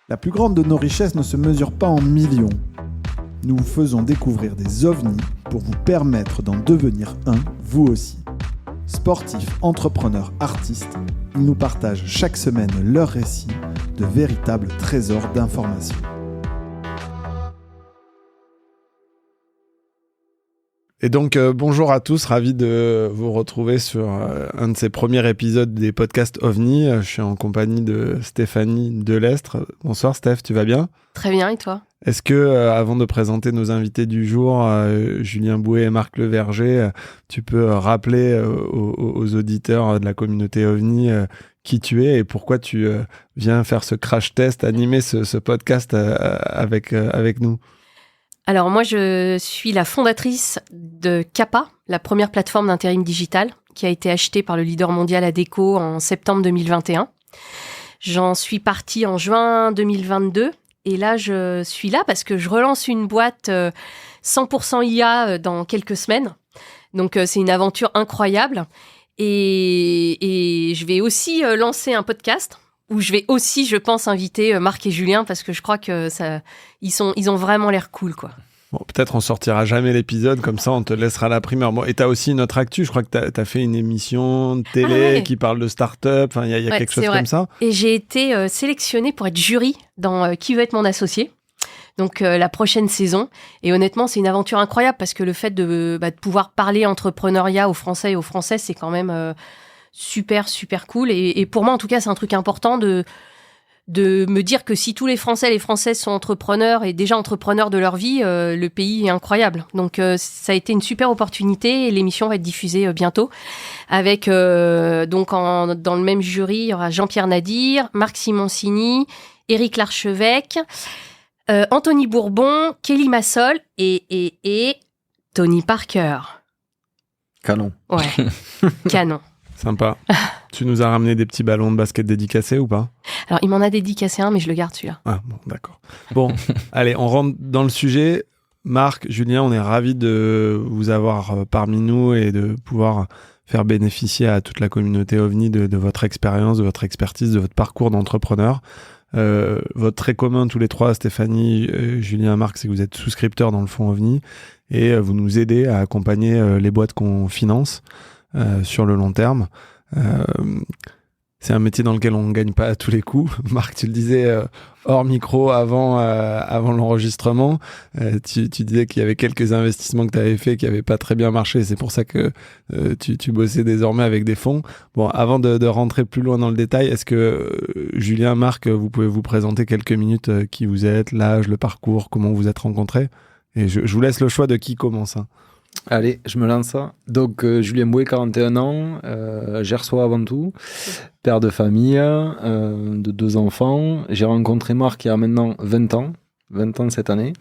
La plus grande de nos richesses ne se mesure pas en millions. Nous vous faisons découvrir des ovnis pour vous permettre d'en devenir un, vous aussi. Sportifs, entrepreneurs, artistes, ils nous partagent chaque semaine leurs récits de véritables trésors d'informations. Et donc, bonjour à tous, ravi de vous retrouver sur un de ces premiers épisodes des podcasts OVNI. Je suis en compagnie de Stéphanie Delestre. Bonsoir Steph, tu vas bien ? Très bien, et toi ? Est-ce que, avant de présenter nos invités du jour, Julien Bouet et Marc Leverger, tu peux rappeler aux auditeurs de la communauté OVNI qui tu es et pourquoi tu viens faire ce crash test, animer ce podcast avec nous ? Alors moi, je suis la fondatrice de CAPA, la première plateforme d'intérim digital qui a été achetée par le leader mondial Adecco en septembre 2021. J'en suis partie en juin 2022 et là, je suis là parce que je relance une boîte 100% IA dans quelques semaines. Donc, c'est une aventure incroyable et je vais aussi lancer un podcast où je vais aussi, je pense, inviter Marc et Julien parce que je crois que ils ont vraiment l'air cool, quoi. Bon, peut-être on sortira jamais l'épisode, comme ça on te laissera la primeur. Bon, et t'as aussi une autre actu, je crois que t'as fait une émission de télé qui parle de start-up, enfin il y a quelque chose comme ça. Et j'ai été sélectionnée pour être jury dans Qui veut être mon associé, donc la prochaine saison. Et honnêtement, c'est une aventure incroyable parce que le fait de pouvoir parler entrepreneuriat aux Français et aux Françaises, c'est quand même super cool. Et pour moi, en tout cas, c'est un truc important de me dire que si tous les Français et les Françaises sont entrepreneurs et déjà entrepreneurs de leur vie, le pays est incroyable. Donc, ça a été une super opportunité et l'émission va être diffusée bientôt. Avec, donc, dans le même jury, il y aura Jean-Pierre Nadir, Marc Simoncini, Éric Larchevêque, Anthony Bourbon, Kelly Massol et Tony Parker. Canon. Ouais, canon. Sympa. Tu nous as ramené des petits ballons de basket dédicacés ou pas ? Alors, il m'en a dédicacé un, mais je le garde celui-là. Ah bon, d'accord. Bon, allez, on rentre dans le sujet. Marc, Julien, on est ravis de vous avoir parmi nous et de pouvoir faire bénéficier à toute la communauté OVNI de votre expérience, de votre expertise, de votre parcours d'entrepreneur. Votre trait commun tous les trois, Stéphanie, Julien, Marc, c'est que vous êtes souscripteurs dans le fonds OVNI et vous nous aidez à accompagner les boîtes qu'on finance sur le long terme. C'est un métier dans lequel on ne gagne pas à tous les coups. Marc, tu le disais hors micro avant l'enregistrement. Tu disais qu'il y avait quelques investissements que tu avais faits qui n'avaient pas très bien marché. C'est pour ça que tu bossais désormais avec des fonds. Bon, avant de rentrer plus loin dans le détail, est-ce que Julien, Marc, vous pouvez vous présenter quelques minutes qui vous êtes, l'âge, le parcours, comment vous vous êtes rencontrés ? Et je vous laisse le choix de qui commence. Allez, je me lance. Donc, Julien Bouet, 41 ans, Gersois avant tout, père de famille, de 2 enfants. J'ai rencontré Marc il y a maintenant 20 ans cette année.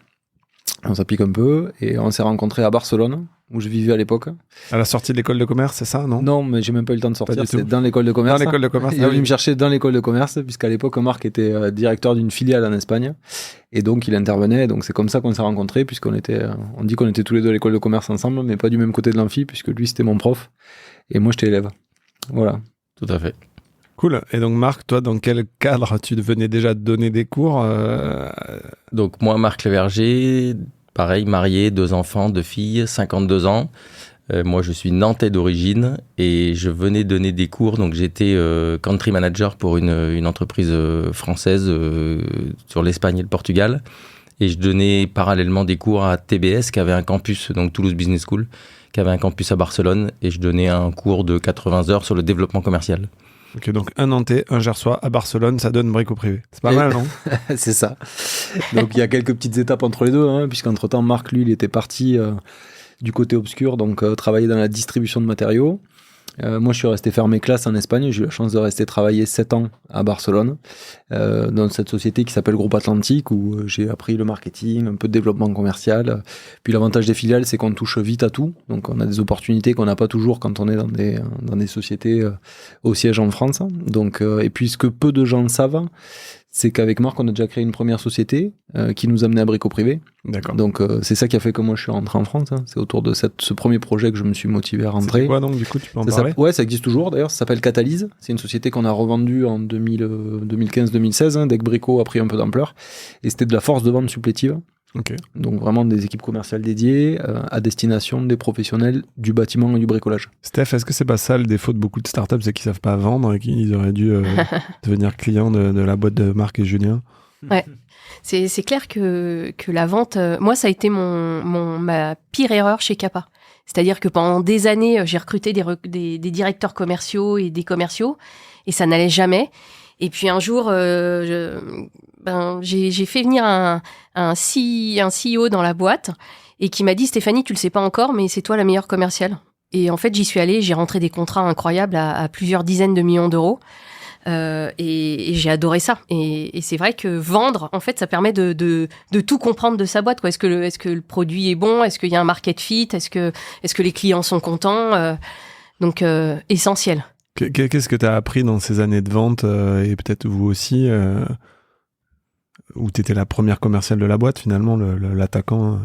On s'applique un peu et on s'est rencontrés à Barcelone, où je vivais à l'époque. À la sortie de l'école de commerce, c'est ça, non ? Non, mais j'ai même pas eu le temps de sortir, c'est dans l'école de commerce. Dans l'école de commerce, il est venu me chercher dans l'école de commerce, puisqu'à l'époque, Marc était directeur d'une filiale en Espagne. Et donc, il intervenait. Donc, c'est comme ça qu'on s'est rencontrés, puisqu'on dit qu'on était tous les deux à l'école de commerce ensemble, mais pas du même côté de l'amphi, puisque lui, c'était mon prof. Et moi, j'étais élève. Voilà. Tout à fait. Cool. Et donc, Marc, toi, dans quel cadre tu venais déjà de donner des cours Donc, moi, Marc Leverger, pareil, marié, 2 enfants, 2 filles, 52 ans. Moi, je suis nantais d'origine et je venais donner des cours. Donc, j'étais country manager pour une entreprise française sur l'Espagne et le Portugal. Et je donnais parallèlement des cours à TBS, qui avait un campus, donc Toulouse Business School, qui avait un campus à Barcelone. Et je donnais un cours de 80 heures sur le développement commercial. Ok, donc un Nantais, un Gersois à Barcelone, ça donne Brico Privé. C'est pas mal, non ? C'est ça. Donc, il y a quelques petites étapes entre les deux, puisqu'entre-temps, Marc, lui, il était parti du côté obscur, donc travailler dans la distribution de matériaux. Moi, je suis resté faire mes classes en Espagne. J'ai eu la chance de rester travailler 7 ans à Barcelone, dans cette société qui s'appelle Groupe Atlantique, où j'ai appris le marketing, un peu de développement commercial. Puis l'avantage des filiales, c'est qu'on touche vite à tout. Donc, on a des opportunités qu'on n'a pas toujours quand on est dans des sociétés au siège en France. Donc, et puis, ce que peu de gens savent, c'est qu'avec Marc, on a déjà créé une première société qui nous a amené à Brico Privé. D'accord. Donc, c'est ça qui a fait que moi, je suis rentré en France. Hein. C'est autour de ce premier projet que je me suis motivé à rentrer. C'est quoi donc, du coup, tu peux en parler? Ouais, ça existe toujours d'ailleurs. Ça s'appelle Catalyse. C'est une société qu'on a revendue en 2015-2016, hein, dès que Brico a pris un peu d'ampleur. Et c'était de la force de vente supplétive. Ok. Donc, vraiment des équipes commerciales dédiées à destination des professionnels du bâtiment et du bricolage. Steph, est-ce que c'est pas ça le défaut de beaucoup de startups, c'est qu'ils savent pas vendre et qu'ils auraient dû devenir clients de la boîte de Marc et Julien? Ouais. C'est clair que la vente, moi, ça a été ma pire erreur chez Kappa. C'est-à-dire que pendant des années, j'ai recruté des directeurs commerciaux et des commerciaux, et ça n'allait jamais. Et puis un jour, j'ai fait venir un CEO dans la boîte et qui m'a dit: Stéphanie, tu le sais pas encore, mais c'est toi la meilleure commerciale. Et en fait, j'y suis allée, j'ai rentré des contrats incroyables à plusieurs dizaines de millions d'euros. Et j'ai adoré ça. Et c'est vrai que vendre, en fait, ça permet de tout comprendre de sa boîte, quoi. Est-ce que le produit est bon? Est-ce qu'il y a un market fit? Est-ce que les clients sont contents? Donc, essentiel. Qu'est-ce que tu as appris dans ces années de vente et peut-être vous aussi, où tu étais la première commerciale de la boîte, finalement, l'attaquant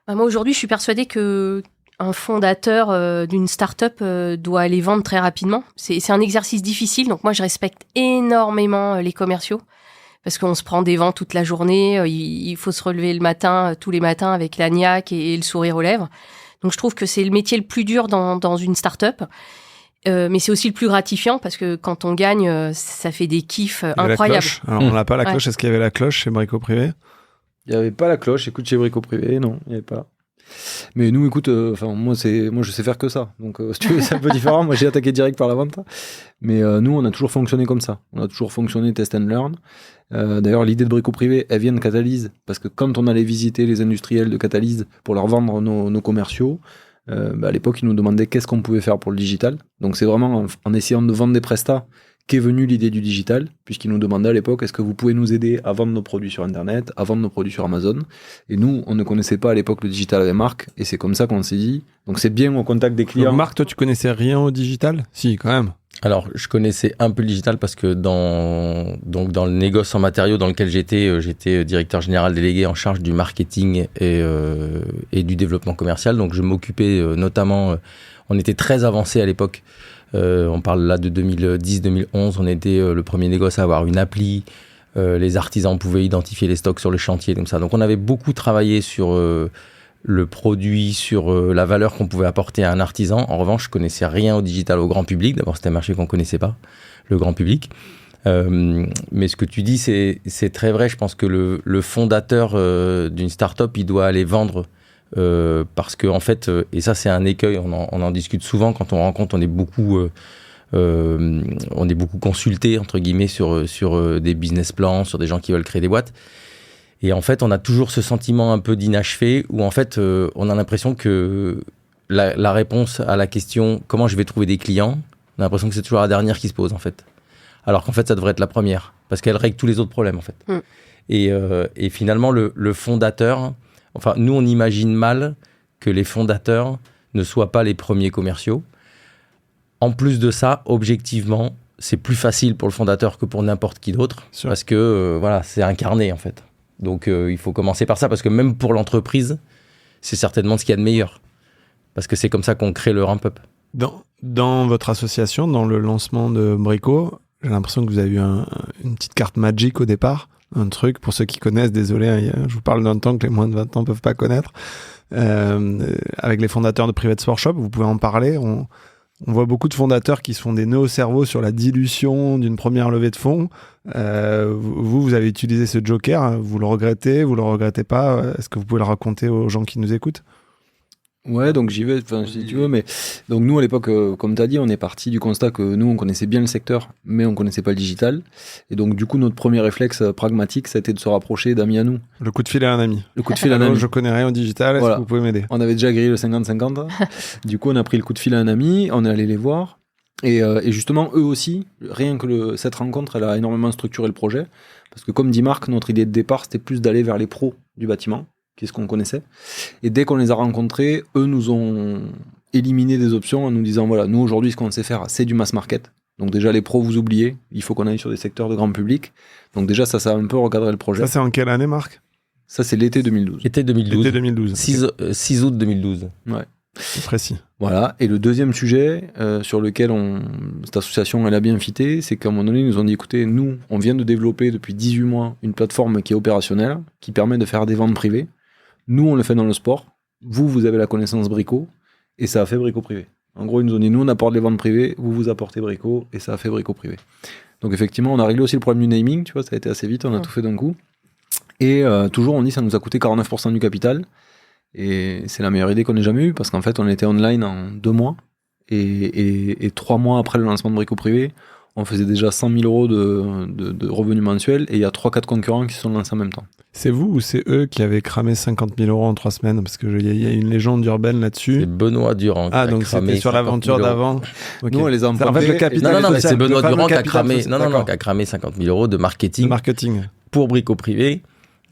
Moi, aujourd'hui, je suis persuadée que un fondateur d'une start-up doit aller vendre très rapidement. C'est un exercice difficile, donc moi, je respecte énormément les commerciaux parce qu'on se prend des vents toute la journée. Il faut se relever le matin, tous les matins, avec la niaque et le sourire aux lèvres. Donc, je trouve que c'est le métier le plus dur dans une start-up. Mais c'est aussi le plus gratifiant parce que quand on gagne, ça fait des kiffs incroyables. Alors, on n'a pas la cloche. Est-ce qu'il y avait la cloche chez Brico Privé? Il n'y avait pas la cloche. Écoute, chez Brico Privé, non, il n'y avait pas. Mais nous, écoute, moi, je sais faire que ça. Donc, si tu veux, c'est un peu différent. Moi, j'ai attaqué direct par la vente. Mais nous, on a toujours fonctionné comme ça. On a toujours fonctionné test and learn. D'ailleurs, l'idée de Brico Privé, elle vient de Catalyse. Parce que quand on allait visiter les industriels de Catalyse pour leur vendre nos commerciaux, à l'époque, ils nous demandaient qu'est-ce qu'on pouvait faire pour le digital. Donc, c'est vraiment en essayant de vendre des prestats qu'est venue l'idée du digital, puisqu'ils nous demandaient à l'époque, est-ce que vous pouvez nous aider à vendre nos produits sur Internet, à vendre nos produits sur Amazon? Et nous, on ne connaissait pas à l'époque le digital avec Marc, et c'est comme ça qu'on s'est dit, donc c'est bien au contact des clients. Donc Marc, toi, tu connaissais rien au digital? Si, quand même. Alors, je connaissais un peu le digital parce que dans le négoce en matériaux dans lequel j'étais directeur général délégué en charge du marketing et du développement commercial. Donc, je m'occupais notamment, on était très avancé à l'époque. On parle là de 2010-2011, on était le premier négoce à avoir une appli. Les artisans pouvaient identifier les stocks sur le chantier, comme ça. Donc, on avait beaucoup travaillé sur le produit, sur la valeur qu'on pouvait apporter à un artisan. En revanche, je connaissais rien au digital, au grand public. D'abord, c'était un marché qu'on connaissait pas, le grand public. Mais ce que tu dis, c'est très vrai. Je pense que le fondateur d'une start-up, il doit aller vendre parce que, en fait, et ça, c'est un écueil. On en discute souvent quand on rencontre. On est beaucoup consulté, entre guillemets, sur des business plans, sur des gens qui veulent créer des boîtes. Et en fait, on a toujours ce sentiment un peu d'inachevé où en fait, on a l'impression que la réponse à la question « comment je vais trouver des clients ?» on a l'impression que c'est toujours la dernière qui se pose en fait. Alors qu'en fait, ça devrait être la première parce qu'elle règle tous les autres problèmes en fait. Et finalement, le fondateur, enfin, nous, on imagine mal que les fondateurs ne soient pas les premiers commerciaux. En plus de ça, objectivement, c'est plus facile pour le fondateur que pour n'importe qui d'autre parce que voilà, c'est incarné en fait. Donc, il faut commencer par ça, parce que même pour l'entreprise, c'est certainement ce qu'il y a de meilleur. Parce que c'est comme ça qu'on crée le ramp-up. Dans votre association, dans le lancement de Brico, j'ai l'impression que vous avez eu une petite carte magique au départ. Un truc, pour ceux qui connaissent, désolé, hein, je vous parle d'un temps que les moins de 20 ans ne peuvent pas connaître. Avec les fondateurs de Private Sport Shop, vous pouvez en parler. On voit beaucoup de fondateurs qui se font des nœuds au cerveau sur la dilution d'une première levée de fonds. Vous avez utilisé ce joker. Hein. Vous le regrettez pas? Est-ce que vous pouvez le raconter aux gens qui nous écoutent? Ouais, donc j'y vais, si tu veux, mais donc nous à l'époque, comme tu as dit, on est parti du constat que nous on connaissait bien le secteur, mais on connaissait pas le digital, et donc du coup notre premier réflexe pragmatique, c'était de se rapprocher d'amis à nous. Le coup de fil à un ami. Le coup de fil à un ami. Je connais rien au digital, est-ce que vous pouvez m'aider? On avait déjà grillé le 50-50, du coup on a pris le coup de fil à un ami, on est allé les voir, et justement eux aussi, rien que cette rencontre, elle a énormément structuré le projet, parce que comme dit Marc, notre idée de départ, c'était plus d'aller vers les pros du bâtiment, qu'est-ce qu'on connaissait. Et dès qu'on les a rencontrés, eux nous ont éliminé des options en nous disant, voilà, nous aujourd'hui, ce qu'on sait faire, c'est du mass market. Donc déjà, les pros, vous oubliez. Il faut qu'on aille sur des secteurs de grand public. Donc déjà, ça a un peu recadré le projet. Ça, c'est en quelle année, Marc? Ça, c'est l'été 2012. Été 2012. L'été 2012. 6 août 2012. Ouais. C'est précis. Voilà. Et le deuxième sujet sur lequel cette association elle a bien fité, c'est qu'à un moment donné, ils nous ont dit, écoutez, nous, on vient de développer depuis 18 mois une plateforme qui est opérationnelle, qui permet de faire des ventes privées. Nous, on le fait dans le sport. Vous avez la connaissance Brico. Et ça a fait Brico Privé. En gros, ils nous ont dit, nous, on apporte les ventes privées, vous apportez Brico, et ça a fait Brico Privé. Donc effectivement, on a réglé aussi le problème du naming, tu vois, ça a été assez vite, on a tout fait d'un coup. Et toujours, on dit, ça nous a coûté 49% du capital. Et c'est la meilleure idée qu'on ait jamais eue, parce qu'en fait, on était online en 2 mois. Et 3 mois après le lancement de Brico Privé, on faisait déjà 100 000 euros de revenus mensuels, et il y a 3-4 concurrents qui se sont lancés en même temps. C'est vous ou c'est eux qui avaient cramé 50 000 euros en 3 semaines? Parce qu'il y a une légende urbaine là-dessus. C'est Benoît Durand. Ah, donc c'était sur l'aventure d'avant. Okay. Nous, on les a empruntés. En fait, le capital. Non, mais c'est Benoît Durand qui a cramé. qui a cramé 50 000 euros de marketing. Pour Brico Privé.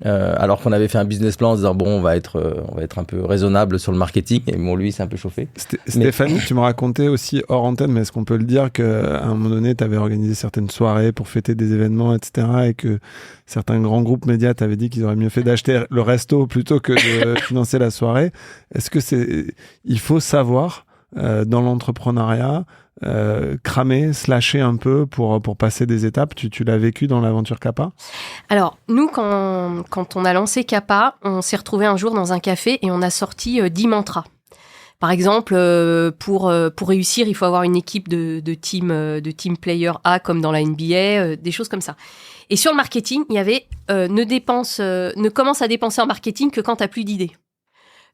Alors qu'on avait fait un business plan en disant bon, on va être un peu raisonnable sur le marketing, et bon, lui, c'est un peu chauffé. Stéphanie, tu me racontais aussi hors antenne, mais est-ce qu'on peut le dire qu'à un moment donné, tu avais organisé certaines soirées pour fêter des événements, etc., et que certains grands groupes médias t'avaient dit qu'ils auraient mieux fait d'acheter le resto plutôt que de financer la soirée? Est-ce que il faut savoir dans l'entrepreneuriat cramer, slasher un peu pour passer des étapes? Tu l'as vécu dans l'aventure Kappa? Alors, nous, quand on a lancé Kappa, on s'est retrouvés un jour dans un café et on a sorti 10 mantras. Par exemple, pour réussir, il faut avoir une équipe de team player A comme dans la NBA, des choses comme ça. Et sur le marketing, il y avait ne commence à dépenser en marketing que quand t'as plus d'idées.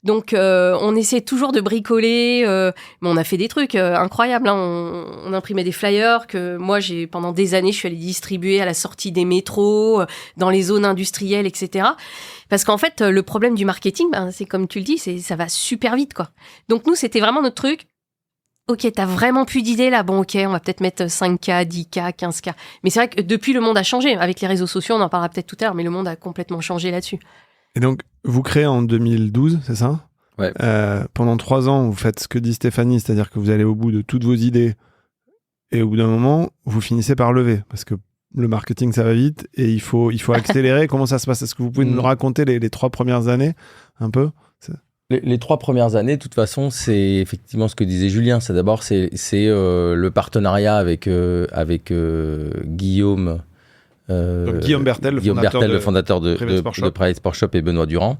Donc, on essaie toujours de bricoler. Mais on a fait des trucs incroyables. Hein. On imprimait des flyers que moi, pendant des années, je suis allée distribuer à la sortie des métros, dans les zones industrielles, etc. Parce qu'en fait, le problème du marketing, c'est comme tu le dis, ça va super vite, quoi. Donc, nous, c'était vraiment notre truc. Ok, t'as vraiment plus d'idées là. Bon, ok, on va peut-être mettre 5K, 10K, 15K. Mais c'est vrai que depuis, le monde a changé. Avec les réseaux sociaux, on en parlera peut-être tout à l'heure, mais le monde a complètement changé là-dessus. Et donc, vous créez en 2012, c'est ça? Ouais. Pendant 3 ans, vous faites ce que dit Stéphanie, c'est-à-dire que vous allez au bout de toutes vos idées, et au bout d'un moment, vous finissez par lever, parce que le marketing, ça va vite, et il faut accélérer. Comment ça se passe? Est-ce que vous pouvez nous raconter les 3 premières années, un peu? Les 3 premières années, de toute façon, c'est effectivement ce que disait Julien. C'est d'abord le partenariat avec Guillaume. Donc Guillaume Bertel, le fondateur de Private Sport Shop, et Benoît Durand.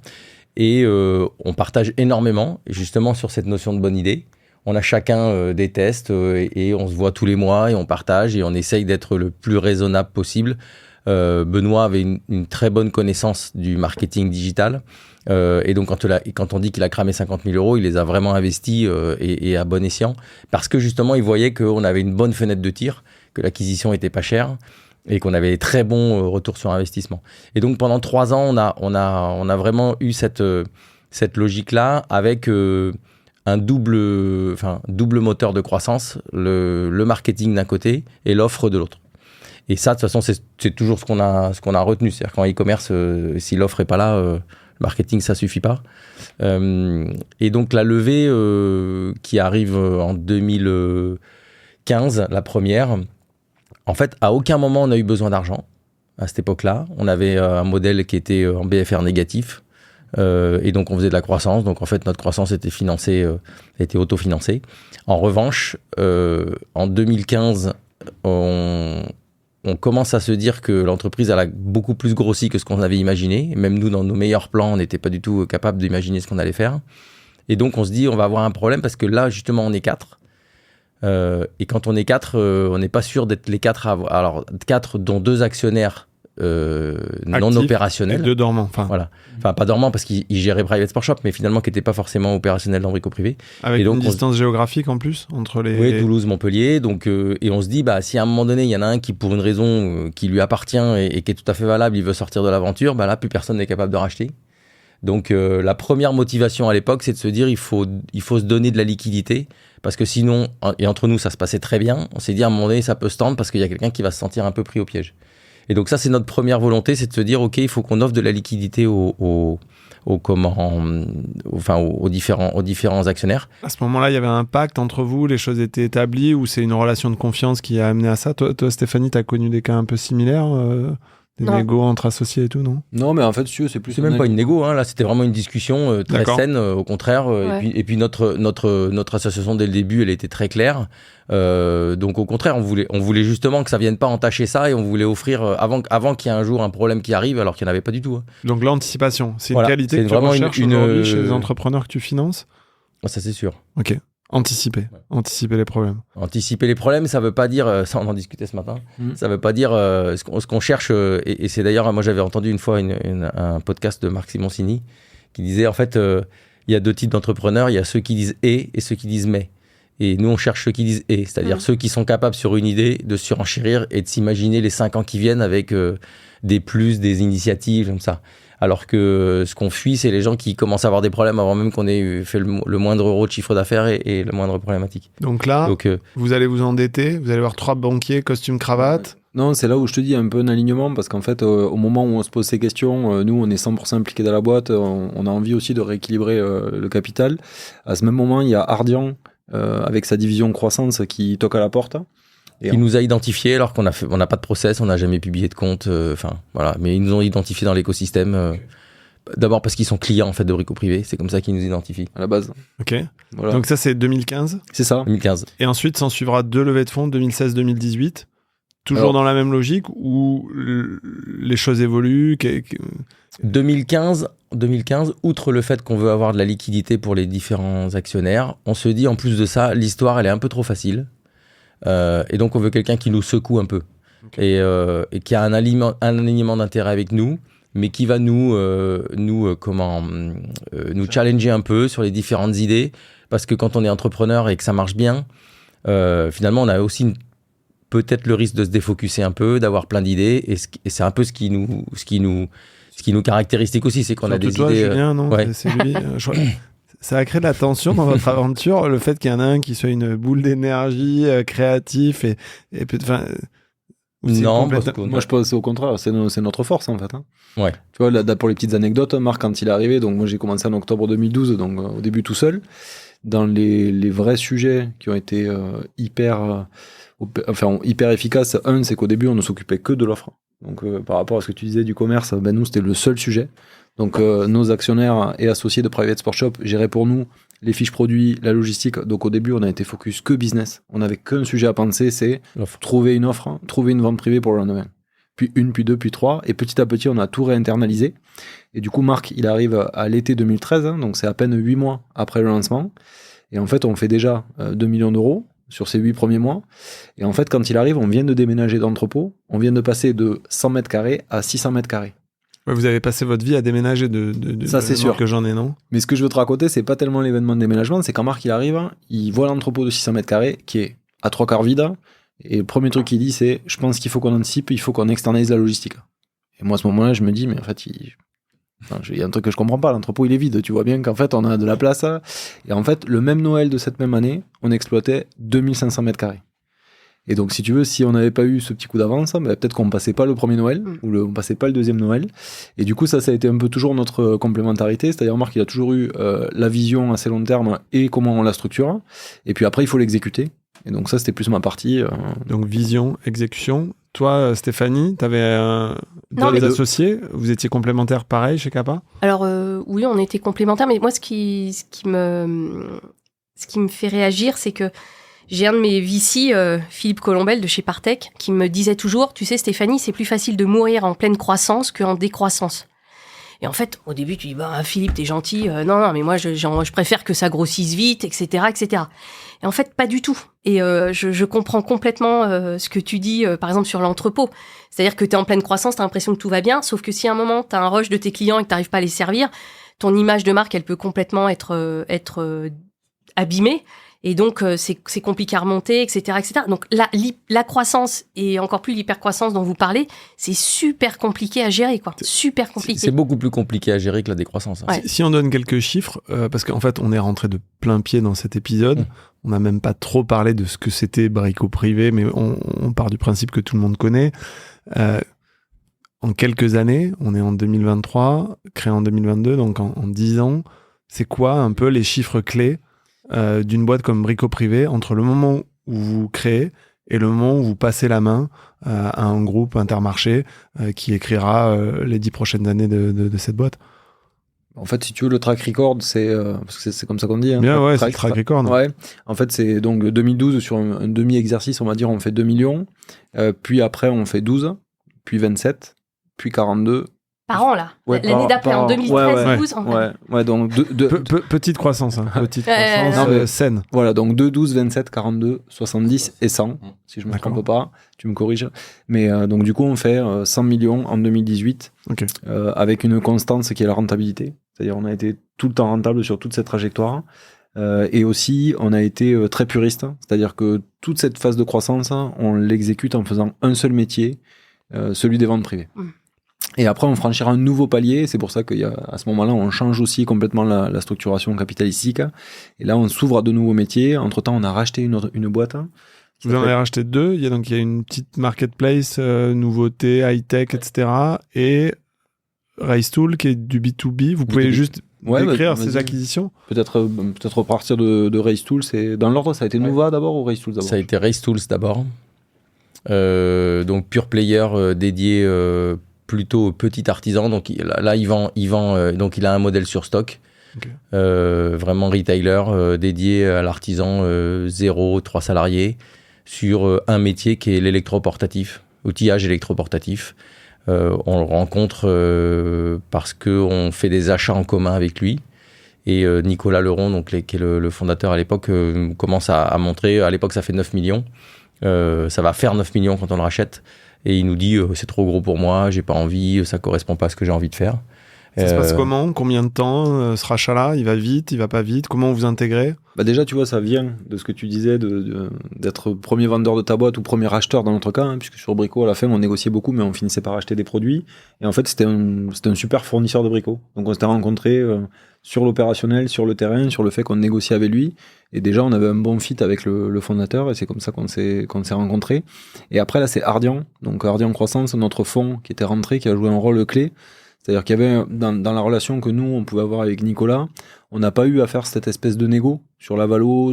Et on partage énormément, justement, sur cette notion de bonne idée. On a chacun des tests et on se voit tous les mois et on partage et on essaye d'être le plus raisonnable possible. Benoît avait une très bonne connaissance du marketing digital. Et donc, quand on dit qu'il a cramé 50 000 euros, il les a vraiment investis et à bon escient. Parce que justement, il voyait qu'on avait une bonne fenêtre de tir, que l'acquisition était pas chère et qu'on avait très bons retours sur investissement. Et donc, pendant 3 ans, on a vraiment eu cette logique-là avec un double moteur de croissance, le marketing d'un côté et l'offre de l'autre. Et ça, de toute façon, c'est toujours ce qu'on a retenu. C'est-à-dire qu'en e-commerce, si l'offre n'est pas là, le marketing, ça ne suffit pas. Et donc, la levée qui arrive en 2015, la première, en fait, à aucun moment, on a eu besoin d'argent à cette époque-là. On avait un modèle qui était en BFR négatif. Et donc, on faisait de la croissance. Donc, en fait, notre croissance était était autofinancée. En revanche, en 2015, on commence à se dire que l'entreprise elle a beaucoup plus grossi que ce qu'on avait imaginé. Même nous, dans nos meilleurs plans, on n'était pas du tout capable d'imaginer ce qu'on allait faire. Et donc, on se dit, on va avoir un problème parce que là, justement, on est 4. Et quand on est 4, on n'est pas sûr d'être les 4 alors 4 dont 2 actionnaires non opérationnels. Et 2 dormants. Voilà. Enfin, pas dormants parce qu'ils géraient Private Sport Shop, mais finalement qui n'étaient pas forcément opérationnels dans Brico Privé. Avec et donc, une distance géographique en plus entre les... Oui, Toulouse, Montpellier. Donc, et on se dit, si à un moment donné, il y en a un qui, pour une raison qui lui appartient et qui est tout à fait valable, il veut sortir de l'aventure, là, plus personne n'est capable de racheter. Donc, la première motivation à l'époque, c'est de se dire, il faut se donner de la liquidité. Parce que sinon, et entre nous, ça se passait très bien. On s'est dit, à un moment donné, ça peut se tendre parce qu'il y a quelqu'un qui va se sentir un peu pris au piège. Et donc ça, c'est notre première volonté, c'est de se dire, OK, il faut qu'on offre de la liquidité aux différents actionnaires. À ce moment-là, il y avait un pacte entre vous, les choses étaient établies, ou c'est une relation de confiance qui a amené à ça? Toi Stéphanie, t'as connu des cas un peu similaires, des négos entre associés et tout, non? Non, mais en fait, c'est plus... C'est même pas une négo, là, c'était vraiment une discussion très saine, au contraire. Ouais. Et puis notre association, dès le début, elle était très claire. Donc au contraire, on voulait justement que ça vienne pas entacher ça, et on voulait offrir, avant qu'il y ait un jour un problème qui arrive, alors qu'il n'y en avait pas du tout. Donc l'anticipation, c'est Voilà, une qualité c'est que tu vraiment recherches aujourd'hui chez les entrepreneurs que tu finances? Ça, c'est sûr. Ok. Anticiper les problèmes. Anticiper les problèmes, ça veut pas dire, ça on en discutait ce matin, ça veut pas dire ce qu'on cherche, et c'est d'ailleurs, moi j'avais entendu une fois un podcast de Marc Simoncini qui disait, en fait, il y a 2 types d'entrepreneurs, il y a ceux qui disent et ceux qui disent mais. Et nous, on cherche ceux qui disent et, c'est-à-dire ceux qui sont capables sur une idée de surenchérir et de s'imaginer les 5 ans qui viennent avec des plus, des initiatives comme ça. Alors que ce qu'on fuit, c'est les gens qui commencent à avoir des problèmes avant même qu'on ait fait le moindre euro de chiffre d'affaires et la moindre problématique. Donc là, vous allez vous endetter, vous allez voir 3 banquiers, costume, cravate. Non, c'est là où je te dis un peu un alignement, parce qu'en fait, au moment où on se pose ces questions, nous, on est 100% impliqués dans la boîte, on a envie aussi de rééquilibrer le capital. À ce même moment, il y a Ardian, avec sa division croissance, qui toque à la porte. Qui nous a identifiés alors qu'on n'a pas de process, on n'a jamais publié de compte, voilà. Mais ils nous ont identifiés dans l'écosystème. D'abord parce qu'ils sont clients en fait de Brico Privé, c'est comme ça qu'ils nous identifient. À la base. Ok. Voilà. Donc ça c'est 2015. C'est ça. 2015. Et ensuite s'en suivra 2 levées de fonds, 2016-2018. Toujours dans la même logique où les choses évoluent. 2015, outre le fait qu'on veut avoir de la liquidité pour les différents actionnaires, on se dit en plus de ça, l'histoire elle est un peu trop facile. Et donc on veut quelqu'un qui nous secoue un peu, et qui a un alignement d'intérêt avec nous, mais qui va nous challenger un peu sur les différentes idées, parce que quand on est entrepreneur et que ça marche bien, finalement on a aussi peut-être le risque de se défocuser un peu, d'avoir plein d'idées, et c'est un peu ce qui nous caractérise aussi, c'est qu'on surtout a des toi, idées. Julien, non, ouais. c'est lui. Ça a créé de la tension dans votre aventure, le fait qu'il y en a un qui soit une boule d'énergie, créatif et non, moi je pense au contraire, c'est notre force en fait. Hein. Ouais. Tu vois, là, pour les petites anecdotes, Marc, quand il est arrivé, donc moi j'ai commencé en octobre 2012, donc au début tout seul, dans les vrais sujets qui ont été hyper efficaces. Un, c'est qu'au début on ne s'occupait que de l'offre. Donc par rapport à ce que tu disais du commerce, nous c'était le seul sujet. Donc nos actionnaires et associés de Private Sport Shop géraient pour nous les fiches produits, la logistique. Donc au début, on a été focus que business. On n'avait qu'un sujet à penser, c'est trouver une offre, trouver une vente privée pour le lendemain. Puis 1, puis 2, puis 3. Et petit à petit, on a tout réinternalisé. Et du coup, Marc, il arrive à l'été 2013, donc c'est à peine 8 mois après le lancement. Et en fait, on fait déjà 2 millions d'euros sur ces 8 premiers mois. Et en fait, quand il arrive, on vient de déménager d'entrepôt. On vient de passer de 100 mètres carrés à 600 mètres carrés. Ouais, vous avez passé votre vie à déménager ça c'est sûr que j'en ai, non? Mais ce que je veux te raconter, c'est pas tellement l'événement de déménagement, c'est quand Marc il arrive, il voit l'entrepôt de 600 mètres carrés qui est à 3/4 vide, et le premier truc qu'il dit c'est je pense qu'il faut qu'on anticipe, il faut qu'on externalise la logistique. Et moi à ce moment-là je me dis mais en fait il y a un truc que je comprends pas, l'entrepôt il est vide, tu vois bien qu'en fait on a de la place, et en fait le même Noël de cette même année on exploitait 2500 mètres carrés. Et donc, si tu veux, si on n'avait pas eu ce petit coup d'avance, peut-être qu'on ne passait pas le premier Noël, ou on ne passait pas le deuxième Noël. Et du coup, ça a été un peu toujours notre complémentarité. C'est-à-dire, Marc, il a toujours eu la vision assez long terme et comment on la structure. Et puis après, il faut l'exécuter. Et donc ça, c'était plus ma partie. Donc, vision, exécution. Toi, Stéphanie, tu avais des associés. Vous étiez complémentaires pareil chez Kappa? Alors, oui, on était complémentaires. Mais moi, ce qui me fait réagir, c'est que j'ai un de mes VC, Philippe Colombel de chez Partech, qui me disait toujours, tu sais Stéphanie, c'est plus facile de mourir en pleine croissance qu'en décroissance. Et en fait, au début, tu dis, Philippe, t'es gentil, non, mais moi, je préfère que ça grossisse vite, etc., etc. Et en fait, pas du tout. Et je comprends complètement ce que tu dis, par exemple, sur l'entrepôt. C'est-à-dire que t'es en pleine croissance, t'as l'impression que tout va bien, sauf que si à un moment, t'as un rush de tes clients et que t'arrives pas à les servir, ton image de marque, elle peut complètement être abîmée. Et donc, c'est compliqué à remonter, etc., etc. Donc, la croissance et encore plus l'hypercroissance dont vous parlez, c'est super compliqué à gérer, quoi. Super compliqué. C'est beaucoup plus compliqué à gérer que la décroissance. Ouais. Si on donne quelques chiffres, parce qu'en fait, on est rentré de plein pied dans cet épisode. On n'a même pas trop parlé de ce que c'était Brico Privé, mais on part du principe que tout le monde connaît. en quelques années, on est en 2023, créé en 2022, donc en 10 ans, c'est quoi un peu les chiffres clés d'une boîte comme Brico Privé entre le moment où vous créez et le moment où vous passez la main à un groupe Intermarché qui écrira les 10 prochaines années de cette boîte? En fait, si tu veux, le track record, c'est parce que c'est comme ça qu'on dit. Hein, bien, ouais, c'est le track record. Ouais. En fait, c'est donc 2012 sur un demi-exercice, on va dire, on fait 2 millions. Puis après, on fait 12, puis 27, puis 42. Par an, là. Ouais, l'année d'après, en 2013, 12. Ouais, donc petite croissance, hein. Petite croissance non, mais, saine. Voilà, donc 2, 12, 27, 42, 70 et 100, si je me trompe pas, tu me corriges. Mais donc du coup, on fait 100 millions en 2018, okay. Avec une constance qui est la rentabilité. C'est-à-dire on a été tout le temps rentable sur toute cette trajectoire. Et aussi, on a été très puriste. C'est-à-dire que toute cette phase de croissance, on l'exécute en faisant un seul métier, celui des ventes privées. Et après, on franchira un nouveau palier. C'est pour ça qu'à ce moment-là, on change aussi complètement la structuration capitalistique. Et là, on s'ouvre à de nouveaux métiers. Entre-temps, on a racheté une boîte. Vous en avez racheté 2. Il y a une petite marketplace, nouveauté, high-tech, etc. Et Racetool, qui est du B2B. Vous pouvez juste décrire ces acquisitions? Peut-être repartir de Racetool. Dans l'ordre, ça a été Nova d'abord ou Racetool d'abord? Ça a été Racetools d'abord. Donc, pure player dédié... plutôt petit artisan, donc là il vend donc il a un modèle sur stock, vraiment retailer dédié à l'artisan 0-3 salariés sur un métier qui est l'électroportatif, outillage électroportatif. On le rencontre parce qu'on fait des achats en commun avec lui et Nicolas Leron, donc, qui est le fondateur à l'époque, commence à montrer, à l'époque ça fait 9 millions, ça va faire 9 millions quand on le rachète. Et il nous dit c'est trop gros pour moi, j'ai pas envie, ça correspond pas à ce que j'ai envie de faire. Ça se passe comment? Combien de temps ce rachat-là? Il va vite, il va pas vite? Comment vous intégrez? Déjà, tu vois, ça vient de ce que tu disais, d'être premier vendeur de ta boîte ou premier acheteur dans notre cas, puisque sur Brico, à la fin, on négociait beaucoup, mais on finissait par acheter des produits. Et en fait, c'était un super fournisseur de Brico. Donc, on s'était rencontrés sur l'opérationnel, sur le terrain, sur le fait qu'on négociait avec lui. Et déjà, on avait un bon fit avec le fondateur, et c'est comme ça qu'on s'est rencontrés. Et après, là, c'est Ardian. Donc, Ardian Croissance, notre fonds qui était rentré, qui a joué un rôle clé. C'est-à-dire qu'il y avait, dans la relation que nous, on pouvait avoir avec Nicolas, on n'a pas eu à faire cette espèce de négo sur la valo,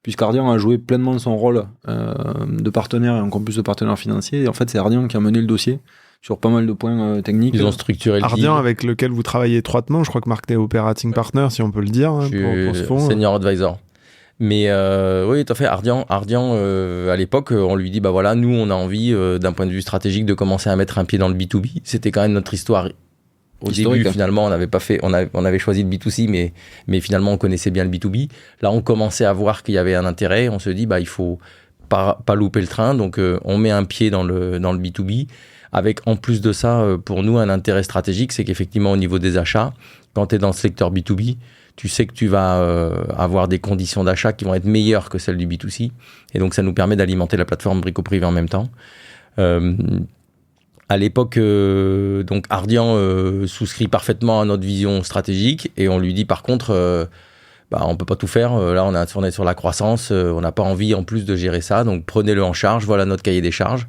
puisqu'Ardian a joué pleinement son rôle de partenaire et encore plus de partenaire financier. Et en fait, c'est Ardian qui a mené le dossier sur pas mal de points techniques. Ils ont structuré le Ardian, avec lequel vous travaillez étroitement. Je crois que Marc est operating partner, si on peut le dire, pour ce fonds. Senior advisor. Mais oui, tout à fait. Ardian à l'époque, on lui dit, bah voilà, nous, on a envie, d'un point de vue stratégique, de commencer à mettre un pied dans le B2B. C'était quand même notre histoire. Au début, finalement, on avait choisi le B2C, mais finalement, on connaissait bien le B2B. Là, on commençait à voir qu'il y avait un intérêt. On se dit, bah, il faut pas louper le train. Donc, on met un pied dans le B2B. Avec, en plus de ça, pour nous, un intérêt stratégique, c'est qu'effectivement, au niveau des achats, quand tu es dans le secteur B2B, tu sais que tu vas avoir des conditions d'achat qui vont être meilleures que celles du B2C. Et donc, ça nous permet d'alimenter la plateforme Brico Privé en même temps. À l'époque, donc Ardian souscrit parfaitement à notre vision stratégique et on lui dit par contre, on peut pas tout faire. Là, on est sur la croissance, on n'a pas envie en plus de gérer ça. Donc, prenez-le en charge. Voilà notre cahier des charges.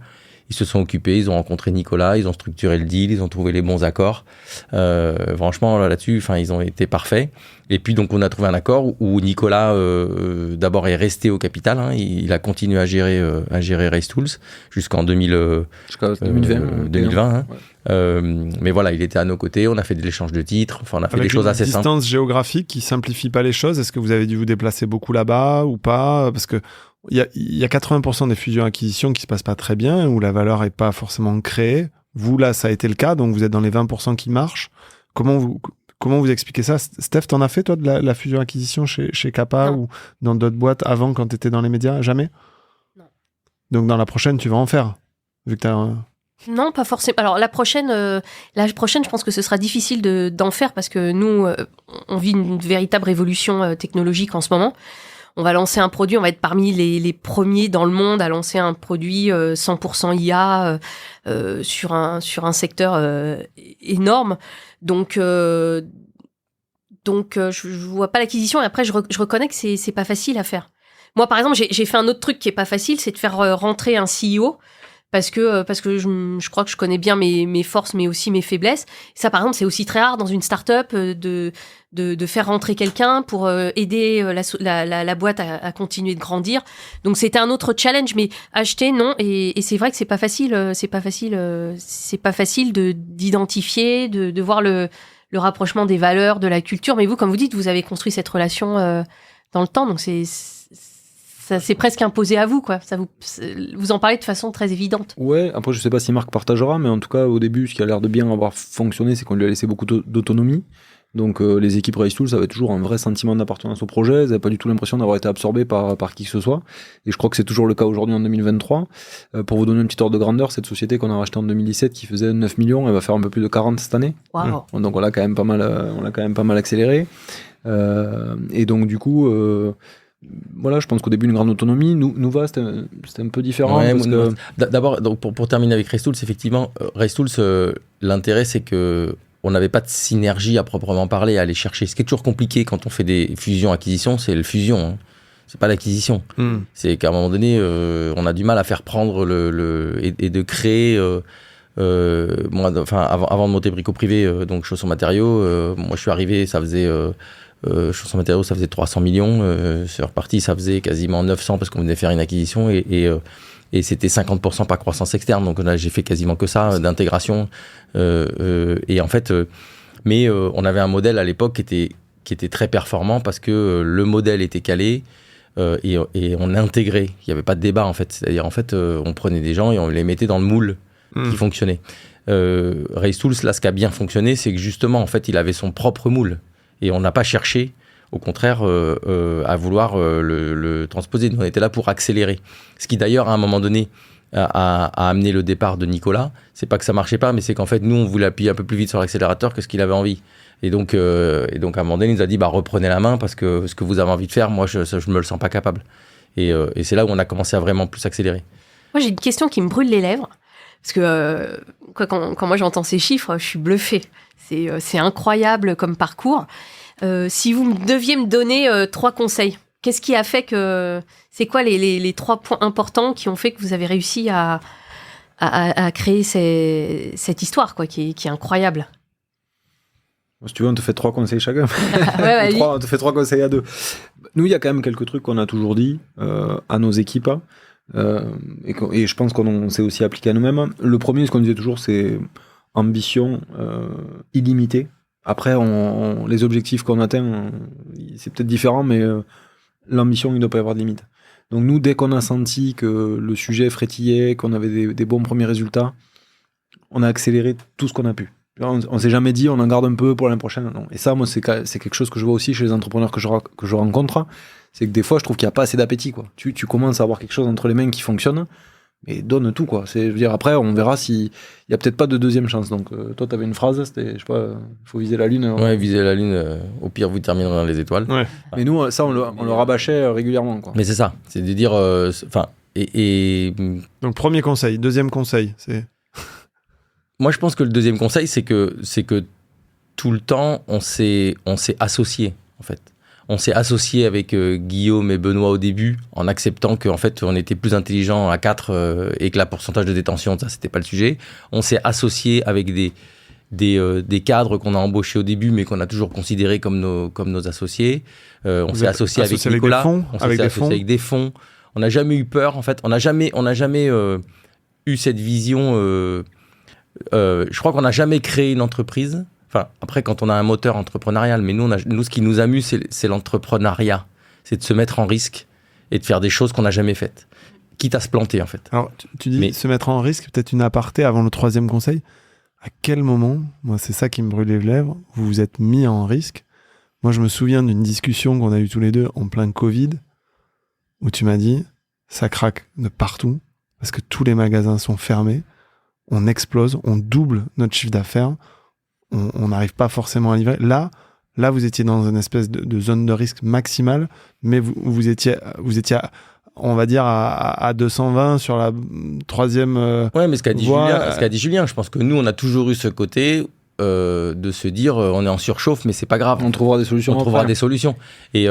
Ils se sont occupés, ils ont rencontré Nicolas, ils ont structuré le deal, ils ont trouvé les bons accords. Franchement, là-dessus, ils ont été parfaits. Et puis, donc, on a trouvé un accord où Nicolas, d'abord, est resté au capital. Il a continué à gérer Racetools jusqu'en 2020. Mais voilà, il était à nos côtés. On a fait de l'échange de titres. On a fait des choses assez simples. Avec une distance géographique qui simplifie pas les choses. Est-ce que vous avez dû vous déplacer beaucoup là-bas ou pas? Parce que il y a 80% des fusions-acquisitions qui se passent pas très bien, où la valeur est pas forcément créée. Vous, là, ça a été le cas, donc vous êtes dans les 20% qui marchent. Comment vous expliquez ça? Steph, t'en as fait, toi, de la fusion-acquisition chez Kappa ou dans d'autres boîtes avant, quand t'étais dans les médias? Jamais? Non. Donc, dans la prochaine, tu vas en faire, vu que t'as... Non, pas forcément. Alors, la prochaine, je pense que ce sera difficile d'en faire parce que nous, on vit une véritable révolution technologique en ce moment. On va lancer un produit, on va être parmi les premiers dans le monde à lancer un produit 100% IA sur un secteur énorme. Donc, je vois pas l'acquisition. Et après, je reconnais que c'est pas facile à faire. Moi, par exemple, j'ai fait un autre truc qui est pas facile, c'est de faire rentrer un CEO parce que je crois que je connais bien mes forces, mais aussi mes faiblesses. Ça, par exemple, c'est aussi très rare dans une start-up de faire rentrer quelqu'un pour aider la boîte à continuer de grandir. Donc, c'était un autre challenge, mais acheter, non. Et c'est vrai que c'est pas facile. C'est pas facile d'identifier, de voir le rapprochement des valeurs, de la culture. Mais vous, comme vous dites, vous avez construit cette relation dans le temps. Donc, ça s'est presque imposé à vous, quoi. Vous en parlez de façon très évidente. Ouais, après je sais pas si Marc partagera, mais en tout cas au début, ce qui a l'air de bien avoir fonctionné, c'est qu'on lui a laissé beaucoup d'autonomie. Donc les équipes Race Tools avaient toujours un vrai sentiment d'appartenance au projet, elles n'avaient pas du tout l'impression d'avoir été absorbées par qui que ce soit. Et je crois que c'est toujours le cas aujourd'hui en 2023. Pour vous donner un petit ordre de grandeur, cette société qu'on a rachetée en 2017 qui faisait 9 millions, elle va faire un peu plus de 40 cette année. Wow. Donc on l'a quand même pas mal accéléré. Et donc du coup... voilà, je pense qu'au début, une grande autonomie. Nouva, c'était un peu différent. Ouais, parce que... D'abord, donc pour terminer avec Race Tools, effectivement, Race Tools, l'intérêt, c'est que on n'avait pas de synergie à proprement parler à aller chercher. Ce qui est toujours compliqué quand on fait des fusions-acquisitions, c'est le fusion. Hein. C'est pas l'acquisition. C'est qu'à un moment donné, on a du mal à faire prendre et de créer. Moi, avant de monter Brico Privé, donc Chaussons Matériaux, moi je suis arrivé, ça faisait. Chaussons Matériaux, ça faisait 300 millions. C'est reparti, ça faisait quasiment 900 parce qu'on venait faire une acquisition et c'était 50% par croissance externe. Donc là, j'ai fait quasiment que ça, d'intégration. Et en fait, mais on avait un modèle à l'époque qui était très performant parce que le modèle était calé et on intégrait. Il n'y avait pas de débat en fait. C'est-à-dire en fait, on prenait des gens et on les mettait dans le moule qui fonctionnait. Race Tools, là, ce qui a bien fonctionné, c'est que justement, en fait, il avait son propre moule. Et on n'a pas cherché, au contraire, à vouloir le transposer. Nous, on était là pour accélérer. Ce qui, d'ailleurs, à un moment donné, a amené le départ de Nicolas. C'est pas que ça marchait pas, mais c'est qu'en fait, nous, on voulait appuyer un peu plus vite sur l'accélérateur que ce qu'il avait envie. Et donc, à un moment donné, il nous a dit, reprenez la main parce que ce que vous avez envie de faire, moi, je me le sens pas capable. Et c'est là où on a commencé à vraiment plus accélérer. Moi, j'ai une question qui me brûle les lèvres. Parce que quand moi j'entends ces chiffres, je suis bluffée. C'est incroyable comme parcours. Si vous deviez me donner 3 conseils, qu'est-ce qui a fait que... C'est quoi les 3 points importants qui ont fait que vous avez réussi à créer cette histoire, quoi, qui est incroyable? Si tu veux, on te fait 3 conseils chacun. Ouais, on te fait 3 conseils à 2. Nous, il y a quand même quelques trucs qu'on a toujours dit à nos équipes. Et je pense qu'on s'est aussi appliqué à nous-mêmes. Le premier, ce qu'on disait toujours, c'est ambition illimitée. Après, les objectifs qu'on atteint, c'est peut-être différent, mais l'ambition, il ne doit pas y avoir de limite. Donc nous, dès qu'on a senti que le sujet frétillait, qu'on avait des bons premiers résultats, on a accéléré tout ce qu'on a pu. On s'est jamais dit, on en garde un peu pour l'année prochaine. Non. Et ça, moi, c'est quelque chose que je vois aussi chez les entrepreneurs que je rencontre. C'est que des fois, je trouve qu'il n'y a pas assez d'appétit, quoi. Tu commences à avoir quelque chose entre les mains qui fonctionne, mais donne tout, quoi. Je veux dire, après, on verra s'il n'y a peut-être pas de deuxième chance. Donc, toi, tu avais une phrase, c'était, je sais pas, il faut viser la Lune. Ouais, viser la Lune, au pire, vous terminerez dans les étoiles. Ouais. Mais nous, ça, on le rabâchait régulièrement, quoi. Mais c'est ça, c'est de dire... Donc, premier conseil. Deuxième conseil, c'est... Moi, je pense que le deuxième conseil, c'est que tout le temps, on s'est associé, en fait. On s'est associé avec Guillaume et Benoît au début, en acceptant qu'en fait, on était plus intelligents à 4 et que la pourcentage de détention, ça, c'était pas le sujet. On s'est associé avec des cadres qu'on a embauchés au début, mais qu'on a toujours considérés comme nos associés. On s'est associé avec Nicolas. On s'est associé avec des fonds. On n'a jamais eu peur, en fait. On n'a jamais eu cette vision... je crois qu'on n'a jamais créé une entreprise. Enfin, après, quand on a un moteur entrepreneurial, mais nous, ce qui nous amuse, c'est l'entrepreneuriat. C'est de se mettre en risque et de faire des choses qu'on n'a jamais faites. Quitte à se planter, en fait. Alors, tu dis se mettre en risque, peut-être une aparté avant le 3e conseil. À quel moment, moi, c'est ça qui me brûle les lèvres, vous vous êtes mis en risque? Moi, je me souviens d'une discussion qu'on a eue tous les deux en plein Covid, où tu m'as dit, ça craque de partout, parce que tous les magasins sont fermés. On explose, on double notre chiffre d'affaires, on n'arrive pas forcément à livrer. Là, vous étiez dans une espèce de zone de risque maximale, mais vous étiez, on va dire, à 220 sur la 3e ouais, mais ce qu'a dit Julien, je pense que nous, on a toujours eu ce côté de se dire, on est en surchauffe, mais c'est pas grave. On trouvera des solutions. Et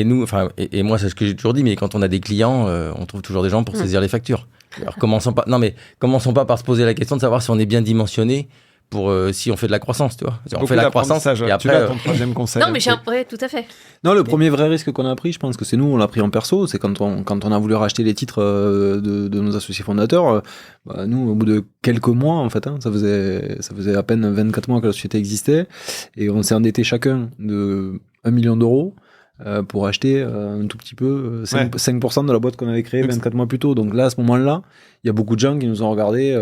nous, enfin, et moi, c'est ce que j'ai toujours dit, mais quand on a des clients, on trouve toujours des gens pour saisir les factures. Alors, commençons pas par se poser la question de savoir si on est bien dimensionné pour si on fait de la croissance, tu vois. Si on fait la croissance, et tu après... l'as, ton troisième conseil. Non, mais ouais, tout à fait. Non, le premier vrai risque qu'on a pris, je pense que c'est nous, on l'a pris en perso, c'est quand on a voulu racheter les titres de nos associés fondateurs, nous, au bout de quelques mois, en fait, ça faisait à peine 24 mois que la société existait, et on s'est endetté chacun de 1 million d'euros pour acheter un tout petit peu 5% de la boîte qu'on avait créée 24 mois plus tôt. Donc là, à ce moment-là, il y a beaucoup de gens qui nous ont regardé.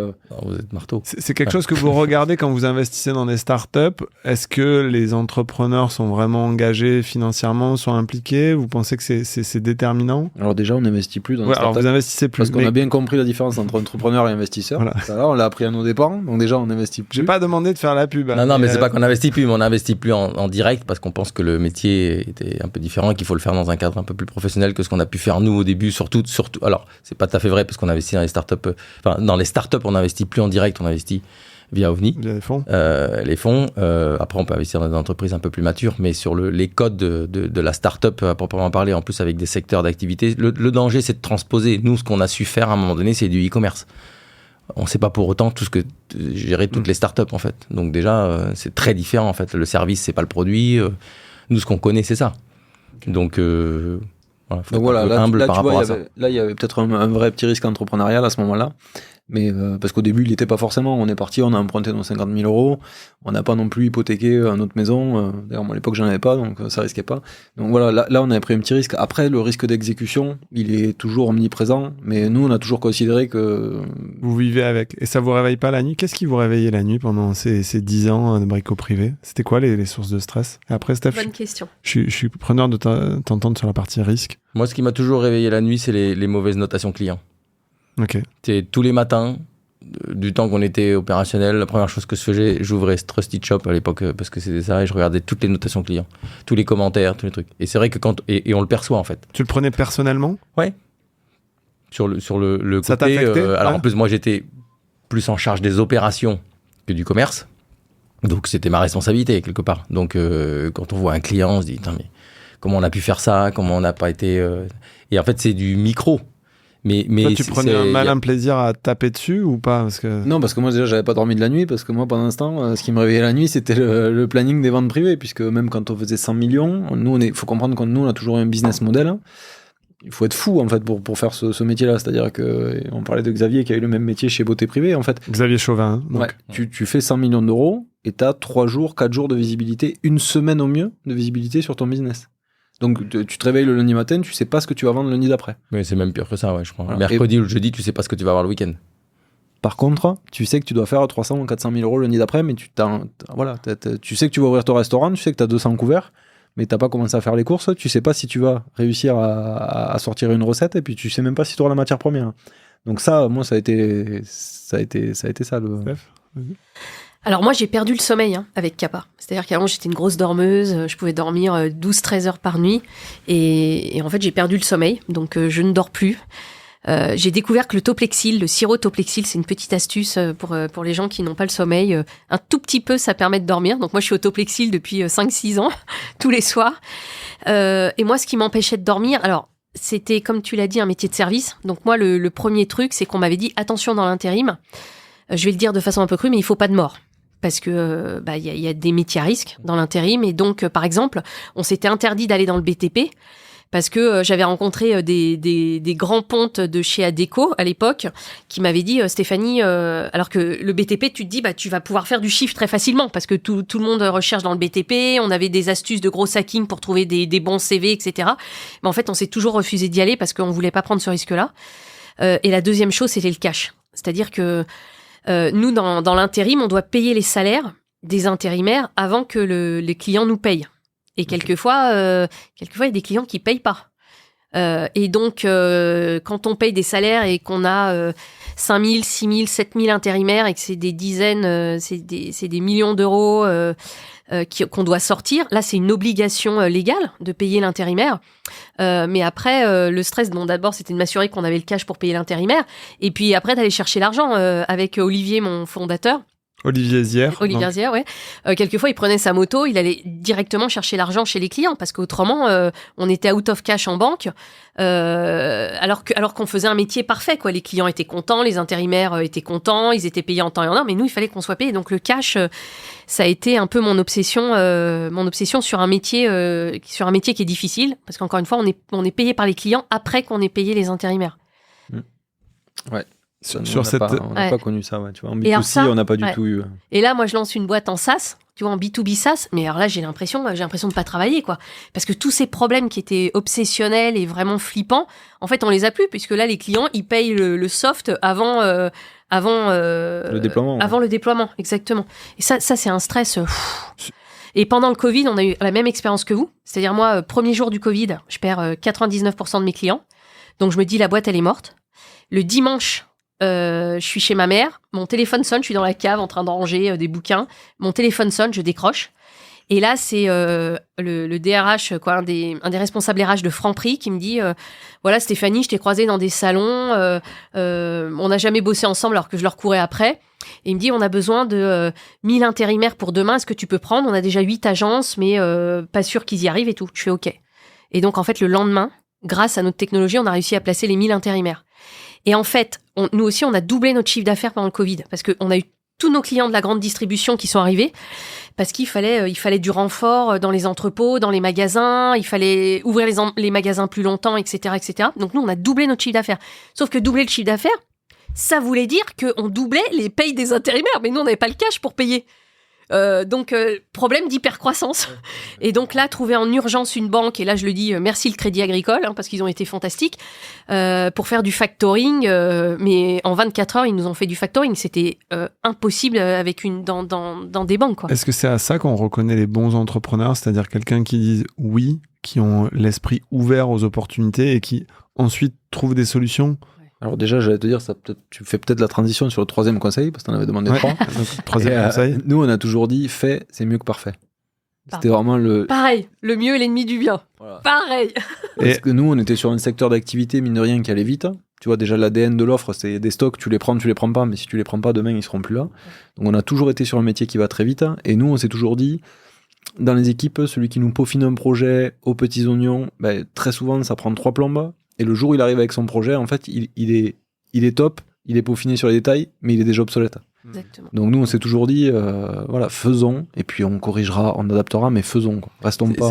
Vous êtes marteau. C'est quelque chose que vous regardez quand vous investissez dans des startups. Est-ce que les entrepreneurs sont vraiment engagés financièrement, sont impliqués? Vous pensez que c'est déterminant? Alors déjà, on n'investit plus dans les startups. Alors vous investissez plus. Parce qu'on a bien compris la différence entre entrepreneur et investisseur. Voilà. Alors, on l'a appris à nos dépens. Donc déjà, on n'investit plus. J'ai pas demandé de faire la pub. Non, mais c'est pas qu'on investit plus, mais on n'investit plus en direct parce qu'on pense que le métier était un peu différent et qu'il faut le faire dans un cadre un peu plus professionnel que ce qu'on a pu faire nous au début. Surtout. Alors, c'est pas tout à fait vrai parce qu'on investit dans les startups. Dans les startups, on n'investit plus en direct, on investit via OVNI. Via les fonds. Après, on peut investir dans des entreprises un peu plus matures, mais sur les codes de la startup, à proprement parler, en plus avec des secteurs d'activité, le danger, c'est de transposer. Nous, ce qu'on a su faire à un moment donné, c'est du e-commerce. On ne sait pas pour autant gérer toutes les startups, en fait. Donc déjà, c'est très différent, en fait. Le service, c'est pas le produit. Nous, ce qu'on connaît, c'est ça. Donc voilà, là, humble par rapport à ça. Là, il y avait peut-être un vrai petit risque entrepreneurial à ce moment-là. Mais parce qu'au début, il n'était pas forcément. On est parti, on a emprunté nos 50 000 euros. On n'a pas non plus hypothéqué notre maison. D'ailleurs, moi, à l'époque, j'en avais pas, donc ça risquait pas. Donc voilà, là, on avait pris un petit risque. Après, le risque d'exécution, il est toujours omniprésent. Mais nous, on a toujours considéré que... Vous vivez avec. Et ça vous réveille pas la nuit? Qu'est-ce qui vous réveillait la nuit pendant ces 10 ans de Brico Privé? C'était quoi les sources de stress? Et après, Steph, Bonne question. Je suis preneur de t'entendre sur la partie risque. Moi, ce qui m'a toujours réveillé la nuit, c'est les mauvaises notations clients. Ok. C'est tous les matins, du temps qu'on était opérationnel, la première chose que je faisais, j'ouvrais Trusted Shop à l'époque parce que c'était ça et je regardais toutes les notations clients, tous les commentaires, tous les trucs. Et c'est vrai que et on le perçoit en fait. Tu le prenais personnellement? Ouais. Sur le ça côté. t'a affecté alors en plus, moi j'étais plus en charge des opérations que du commerce, donc c'était ma responsabilité quelque part. Donc quand on voit un client, on se dit mais comment on a pu faire ça, comment on n'a pas été. Et en fait, c'est du micro. Mais toi, tu prenais un malin plaisir à taper dessus ou pas? Non, parce que moi déjà j'avais pas dormi de la nuit, parce que moi pendant l'instant ce qui me réveillait la nuit c'était le planning des ventes privées, puisque même quand on faisait 100 millions, faut comprendre que nous on a toujours un business model. Il faut être fou en fait pour faire ce métier-là, c'est-à-dire que on parlait de Xavier qui a eu le même métier chez Beauté Privée en fait. Xavier Chauvin. Donc. Ouais, tu fais 100 millions d'euros et t'as 3 jours, 4 jours de visibilité, une semaine au mieux de visibilité sur ton business. Donc tu te réveilles le lundi matin, tu sais pas ce que tu vas vendre le lundi d'après. Mais c'est même pire que ça, ouais, je crois. Voilà. Mercredi ou le jeudi, tu sais pas ce que tu vas avoir le week-end. Par contre, tu sais que tu dois faire 300 ou 400 000 euros le lundi d'après, mais tu sais que tu vas ouvrir ton restaurant, tu sais que tu as 200 couverts, mais t'as pas commencé à faire les courses, tu sais pas si tu vas réussir à sortir une recette, et puis tu sais même pas si tu auras la matière première. Donc ça, moi, ça a été ça le... Alors moi, j'ai perdu le sommeil avec Kappa. C'est-à-dire qu'avant, j'étais une grosse dormeuse, je pouvais dormir 12-13 heures par nuit, et en fait, j'ai perdu le sommeil, donc je ne dors plus. J'ai découvert que le Toplexil, le sirop Toplexil, c'est une petite astuce pour les gens qui n'ont pas le sommeil. Un tout petit peu, ça permet de dormir. Donc moi, je suis au Toplexil depuis 5-6 ans, tous les soirs. Et moi, ce qui m'empêchait de dormir, alors, c'était, comme tu l'as dit, un métier de service. Donc moi, le premier truc, c'est qu'on m'avait dit, attention dans l'intérim, je vais le dire de façon un peu crue, mais il faut pas de mort. Parce que y a des métiers à risque dans l'intérim. Et donc, par exemple, on s'était interdit d'aller dans le BTP parce que j'avais rencontré des grands pontes de chez Adecco à l'époque qui m'avaient dit Stéphanie, alors que le BTP, tu te dis tu vas pouvoir faire du chiffre très facilement parce que tout le monde recherche dans le BTP. On avait des astuces de gros hacking pour trouver des bons CV, etc. Mais en fait, on s'est toujours refusé d'y aller parce qu'on voulait pas prendre ce risque-là. Et la deuxième chose, c'était le cash. C'est-à-dire que nous, dans l'intérim, on doit payer les salaires des intérimaires avant que les clients nous payent. Et quelquefois, il y a des clients qui payent pas. Et donc, quand on paye des salaires et qu'on a 5 000, 6 000, 7 000 intérimaires et que c'est des dizaines, c'est des millions d'euros qu'on doit sortir, là, c'est une obligation légale de payer l'intérimaire. Mais après, le stress, d'abord, c'était de m'assurer qu'on avait le cash pour payer l'intérimaire. Et puis après, d'aller chercher l'argent avec Olivier, mon fondateur. Olivier Zière. Ouais. Quelquefois, il prenait sa moto, il allait directement chercher l'argent chez les clients parce qu'autrement, on était out of cash en banque, alors qu'on faisait un métier parfait, quoi. Les clients étaient contents, les intérimaires étaient contents, ils étaient payés en temps et en heure, mais nous, il fallait qu'on soit payés. Donc le cash, ça a été un peu mon obsession sur un métier qui est difficile, parce qu'encore une fois, on est payé par les clients après qu'on ait payé les intérimaires. Ouais. Sur On n'a pas connu ça, ouais, tu vois. En B2C, on n'a pas du tout eu. Et là, moi, je lance une boîte en SaaS, tu vois, en B2B SaaS, mais alors là, j'ai l'impression de pas travailler, quoi. Parce que tous ces problèmes qui étaient obsessionnels et vraiment flippants, en fait, on les a plus, puisque là, les clients, ils payent le soft avant le déploiement. Avant le déploiement, exactement. Et ça c'est un stress. Et pendant le Covid, on a eu la même expérience que vous. C'est-à-dire, moi, premier jour du Covid, je perds 99% de mes clients. Donc, je me dis, la boîte, elle est morte. Le dimanche, je suis chez ma mère, mon téléphone sonne, je suis dans la cave en train de ranger des bouquins, mon téléphone sonne, je décroche. Et là, c'est le DRH, quoi, un des responsables RH de Franprix qui me dit voilà, Stéphanie, je t'ai croisée dans des salons, on n'a jamais bossé ensemble alors que je leur courais après. Et il me dit on a besoin de 1000 intérimaires pour demain, est-ce que tu peux prendre ? On a déjà 8 agences, mais pas sûr qu'ils y arrivent et tout. Je fais OK. Et donc, en fait, le lendemain, grâce à notre technologie, on a réussi à placer les 1000 intérimaires. Et en fait, nous aussi, on a doublé notre chiffre d'affaires pendant le Covid parce qu'on a eu tous nos clients de la grande distribution qui sont arrivés parce qu'il fallait du renfort dans les entrepôts, dans les magasins, il fallait ouvrir les magasins plus longtemps, etc., etc. Donc, nous, on a doublé notre chiffre d'affaires. Sauf que doubler le chiffre d'affaires, ça voulait dire qu'on doublait les payes des intérimaires. Mais nous, on n'avait pas le cash pour payer. Donc, problème d'hypercroissance. Et donc là, trouver en urgence une banque, et là je le dis, merci le Crédit Agricole, parce qu'ils ont été fantastiques, pour faire du factoring, mais en 24 heures, ils nous ont fait du factoring. C'était impossible dans des banques, quoi. Est-ce que c'est à ça qu'on reconnaît les bons entrepreneurs, c'est-à-dire quelqu'un qui dit oui, qui ont l'esprit ouvert aux opportunités et qui ensuite trouvent des solutions? Alors déjà, j'allais te dire, tu fais peut-être la transition sur le troisième conseil, parce que tu en avais demandé 3. Troisième conseil. Nous, on a toujours dit, fait, c'est mieux que parfait. C'était vraiment le... Pareil, le mieux est l'ennemi du bien. Voilà. Pareil. Parce que nous, on était sur un secteur d'activité, mine de rien, qui allait vite. Tu vois, déjà, l'ADN de l'offre, c'est des stocks, tu les prends pas, mais si tu les prends pas, demain, ils seront plus là. Donc, on a toujours été sur un métier qui va très vite. Et nous, on s'est toujours dit, dans les équipes, celui qui nous peaufine un projet aux petits oignons, très souvent, ça prend 3 plombes. Et le jour où il arrive avec son projet, en fait, il est top, il est peaufiné sur les détails, mais il est déjà obsolète. Exactement. Donc nous, on s'est toujours dit, voilà, faisons, et puis on corrigera, on adaptera, mais faisons, quoi. Restons pas...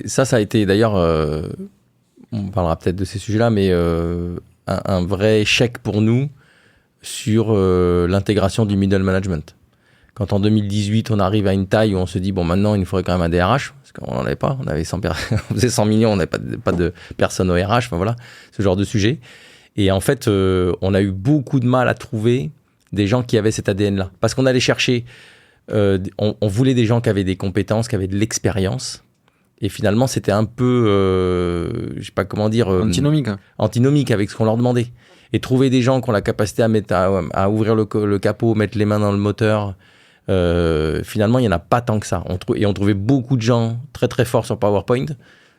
Ça a été d'ailleurs, on parlera peut-être de ces sujets-là, mais un vrai échec pour nous sur l'intégration du middle management. Quand en 2018, on arrive à une taille où on se dit, bon, maintenant, il nous faudrait quand même un DRH, parce qu'on n'en avait pas, on avait on faisait 100 millions, on n'avait pas de personnes au RH, enfin voilà, ce genre de sujet. Et en fait, on a eu beaucoup de mal à trouver des gens qui avaient cet ADN-là. Parce qu'on allait chercher, on voulait des gens qui avaient des compétences, qui avaient de l'expérience. Et finalement, c'était un peu, je sais pas comment dire... antinomique avec ce qu'on leur demandait. Et trouver des gens qui ont la capacité à ouvrir le capot, mettre les mains dans le moteur... finalement, il n'y en a pas tant que ça. On trouvait beaucoup de gens très très forts sur PowerPoint,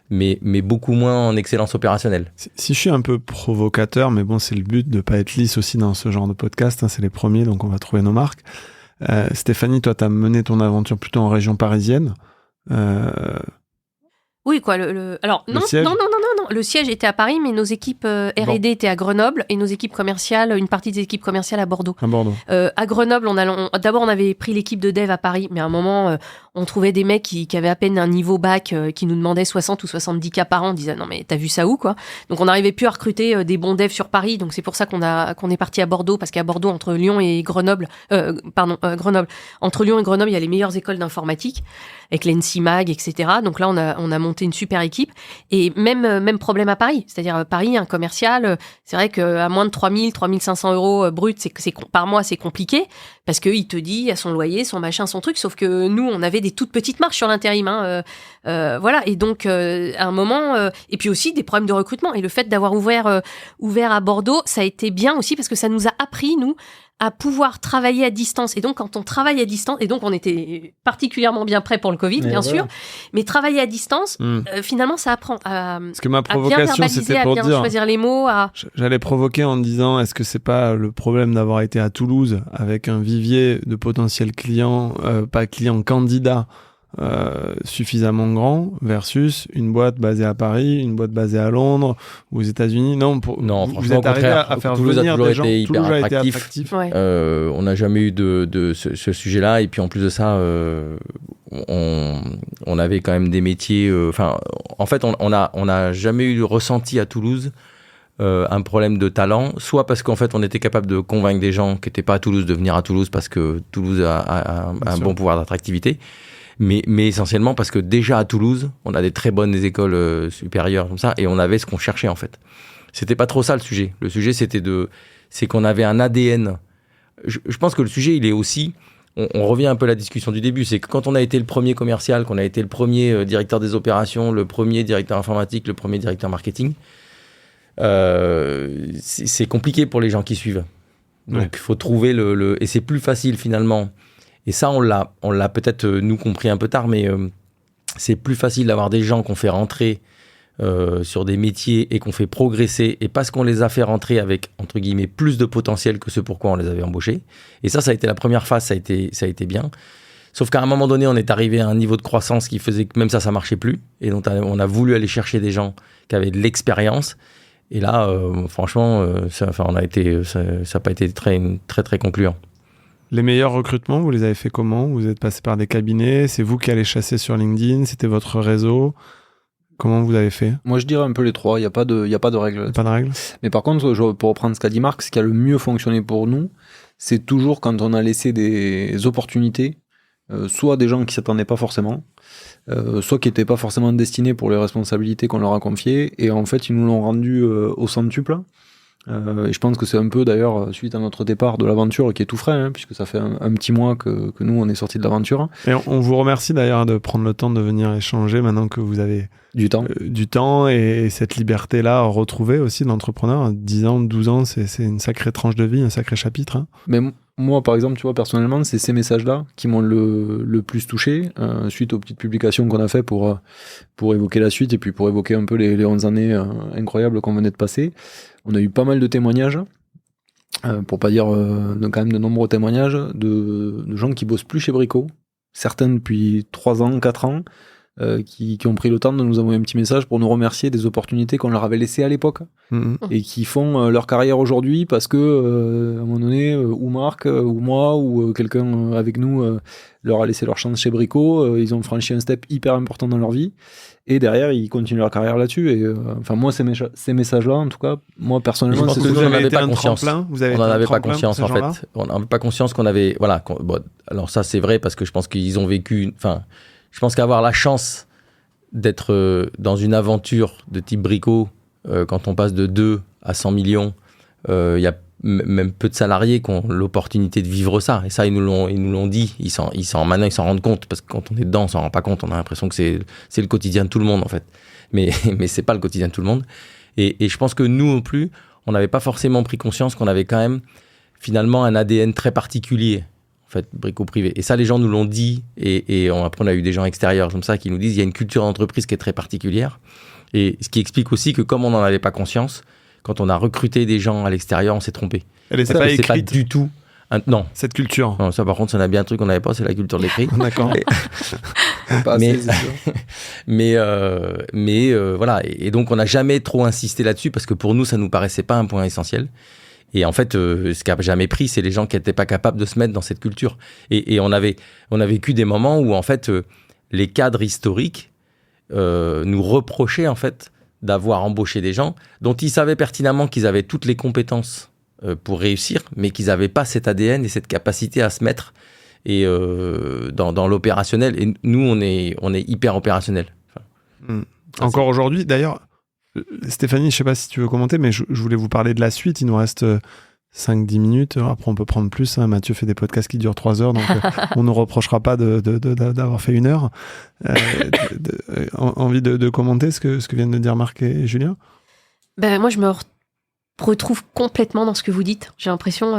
mais beaucoup moins en excellence opérationnelle. Si je suis un peu provocateur, mais bon, c'est le but de ne pas être lisse aussi dans ce genre de podcast, c'est les premiers, donc on va trouver nos marques. Stéphanie, toi, tu as mené ton aventure plutôt en région parisienne. Oui, quoi. Alors, non. Le siège était à Paris, mais nos équipes R&D étaient à Grenoble et nos équipes commerciales, une partie des équipes commerciales à Bordeaux. À Grenoble, d'abord, on avait pris l'équipe de dev à Paris, mais à un moment, on trouvait des mecs qui avaient à peine un niveau bac, qui nous demandaient 60 ou 70 cas par an. On disait, non, mais t'as vu ça où, quoi? Donc, on n'arrivait plus à recruter des bons devs sur Paris. Donc, c'est pour ça qu'on est parti à Bordeaux, parce qu'à Bordeaux, entre Lyon et Grenoble, entre Lyon et Grenoble, il y a les meilleures écoles d'informatique, avec l'ENSIMAG, etc. Donc là, on a monté une super équipe. Et même problème à Paris. C'est-à-dire, Paris, un commercial, c'est vrai qu'à moins de 3000, 3500 euros bruts, par mois, c'est compliqué. Parce qu'il te dit, à son loyer, son machin, son truc. Sauf que nous, on avait des toutes petites marges sur l'intérim. Voilà. Et donc, à un moment, et puis aussi des problèmes de recrutement. Et le fait d'avoir ouvert à Bordeaux, ça a été bien aussi parce que ça nous a appris, nous, à pouvoir travailler à distance. Et donc, quand on travaille à distance, et donc on était particulièrement bien prêt pour le Covid, bien sûr, mais travailler à distance, finalement, ça apprend à, Parce que ma à bien provocation, verbaliser, c'était à pour bien dire... choisir les mots. J'allais provoquer en disant, est-ce que c'est pas le problème d'avoir été à Toulouse avec un vivier de potentiels clients, pas clients, candidats, suffisamment grand versus une boîte basée à Paris, une boîte basée à Londres ou aux États-Unis. Non, vous êtes arrivé à faire Toulouse venir des gens. Toulouse a été hyper attractif. Ouais. On n'a jamais eu de ce sujet-là. Et puis en plus de ça, on avait quand même des métiers. En fait, on n'a jamais eu ressenti à Toulouse un problème de talent, soit parce qu'en fait on était capable de convaincre des gens qui n'étaient pas à Toulouse de venir à Toulouse parce que Toulouse a un bon pouvoir d'attractivité. Mais essentiellement parce que déjà à Toulouse, on a des très bonnes écoles supérieures comme ça, et on avait ce qu'on cherchait en fait. C'était pas trop ça le sujet. Le sujet c'est qu'on avait un ADN. Je pense que le sujet il est aussi, on revient un peu à la discussion du début, c'est que quand on a été le premier commercial, qu'on a été le premier directeur des opérations, le premier directeur informatique, le premier directeur marketing, c'est compliqué pour les gens qui suivent. Donc il faut trouver et c'est plus facile finalement. Et ça, on l'a peut-être, nous, compris un peu tard, mais c'est plus facile d'avoir des gens qu'on fait rentrer sur des métiers et qu'on fait progresser, et parce qu'on les a fait rentrer avec, entre guillemets, plus de potentiel que ce pourquoi on les avait embauchés. Et ça a été la première phase, ça a été bien. Sauf qu'à un moment donné, on est arrivé à un niveau de croissance qui faisait que même ça marchait plus. Et donc, on a voulu aller chercher des gens qui avaient de l'expérience. Et là, franchement, ça n'a pas été très, très concluant. Les meilleurs recrutements, vous les avez fait comment ? Vous êtes passé par des cabinets ? C'est vous qui allez chasser sur LinkedIn ? C'était votre réseau ? Comment vous avez fait ? Moi, je dirais un peu les trois. Il n'y a pas de règle. Pas de règle ? Mais par contre, pour reprendre ce qu'a dit Marc, ce qui a le mieux fonctionné pour nous, c'est toujours quand on a laissé des opportunités, soit des gens qui ne s'attendaient pas forcément, soit qui n'étaient pas forcément destinés pour les responsabilités qu'on leur a confiées, et en fait, ils nous l'ont rendu au centuple. Et je pense que c'est un peu d'ailleurs suite à notre départ de l'aventure qui est tout frais, puisque ça fait un petit mois que nous on est sortis de l'aventure. Et on vous remercie d'ailleurs de prendre le temps de venir échanger maintenant que vous avez du temps et cette liberté-là retrouvée aussi de l'entrepreneur. 10 ans, 12 ans, c'est une sacrée tranche de vie, un sacré chapitre. Mais moi par exemple, tu vois, personnellement, c'est ces messages-là qui m'ont le plus touché, suite aux petites publications qu'on a fait pour évoquer la suite et puis pour évoquer un peu les 11 années incroyables qu'on venait de passer. On a eu pas mal de témoignages, pour pas dire quand même de nombreux témoignages de gens qui bossent plus chez Brico, certains depuis 3 ans, 4 ans, qui ont pris le temps de nous envoyer un petit message pour nous remercier des opportunités qu'on leur avait laissées à l'époque, et qui font leur carrière aujourd'hui parce que à un moment donné, ou Marc, ou moi, ou quelqu'un avec nous leur a laissé leur chance chez Brico, ils ont franchi un step hyper important dans leur vie. Et derrière, ils continuent leur carrière là-dessus. Et moi, ces messages-là, en tout cas, moi personnellement, c'est que ce vous qu'on avez n'avait été pas un conscience. tremplin. Vous avez on n'en avait pas tremplin, conscience en gens-là. fait. On n'avait pas conscience qu'on avait. Voilà. Alors ça, c'est vrai parce que je pense qu'ils ont vécu. Enfin, je pense qu'avoir la chance d'être dans une aventure de type Brico, quand on passe de 2 à 100 millions, il y a même peu de salariés qui ont l'opportunité de vivre ça. Et ça, ils nous l'ont dit. Maintenant, ils s'en rendent compte parce que quand on est dedans, on s'en rend pas compte. On a l'impression que c'est le quotidien de tout le monde en fait. Mais c'est pas le quotidien de tout le monde. Et je pense que nous non plus, on n'avait pas forcément pris conscience qu'on avait quand même finalement un ADN très particulier, en fait, Brico Privé. Et ça, les gens nous l'ont dit. Et après, on a eu des gens extérieurs comme ça qui nous disent il y a une culture d'entreprise qui est très particulière. Et ce qui explique aussi que comme on n'en avait pas conscience, quand on a recruté des gens à l'extérieur, on s'est trompé. Elle est Parce pas que c'est écrite, pas du tout. Non. cette culture. Non, ça par contre, ça n'a bien un truc qu'on n'avait pas, c'est la culture de l'écrit. D'accord. Mais voilà. Et donc, on n'a jamais trop insisté là-dessus parce que pour nous, ça nous paraissait pas un point essentiel. Et en fait, ce qui a jamais pris, c'est les gens qui n'étaient pas capables de se mettre dans cette culture. Et on a vécu des moments où, en fait, les cadres historiques nous reprochaient, en fait, d'avoir embauché des gens dont ils savaient pertinemment qu'ils avaient toutes les compétences pour réussir, mais qu'ils n'avaient pas cet ADN et cette capacité à se mettre et dans l'opérationnel. Et nous, on est hyper opérationnel. Encore aujourd'hui, d'ailleurs, Stéphanie, je ne sais pas si tu veux commenter, mais je voulais vous parler de la suite. Il nous reste 5-10 minutes. Après, on peut prendre plus. Mathieu fait des podcasts qui durent 3 heures, donc on ne reprochera pas d'avoir fait 1 heure. Envie de commenter ce que viennent de dire Marc et Julien ? Ben, moi, je me retrouve complètement dans ce que vous dites. J'ai l'impression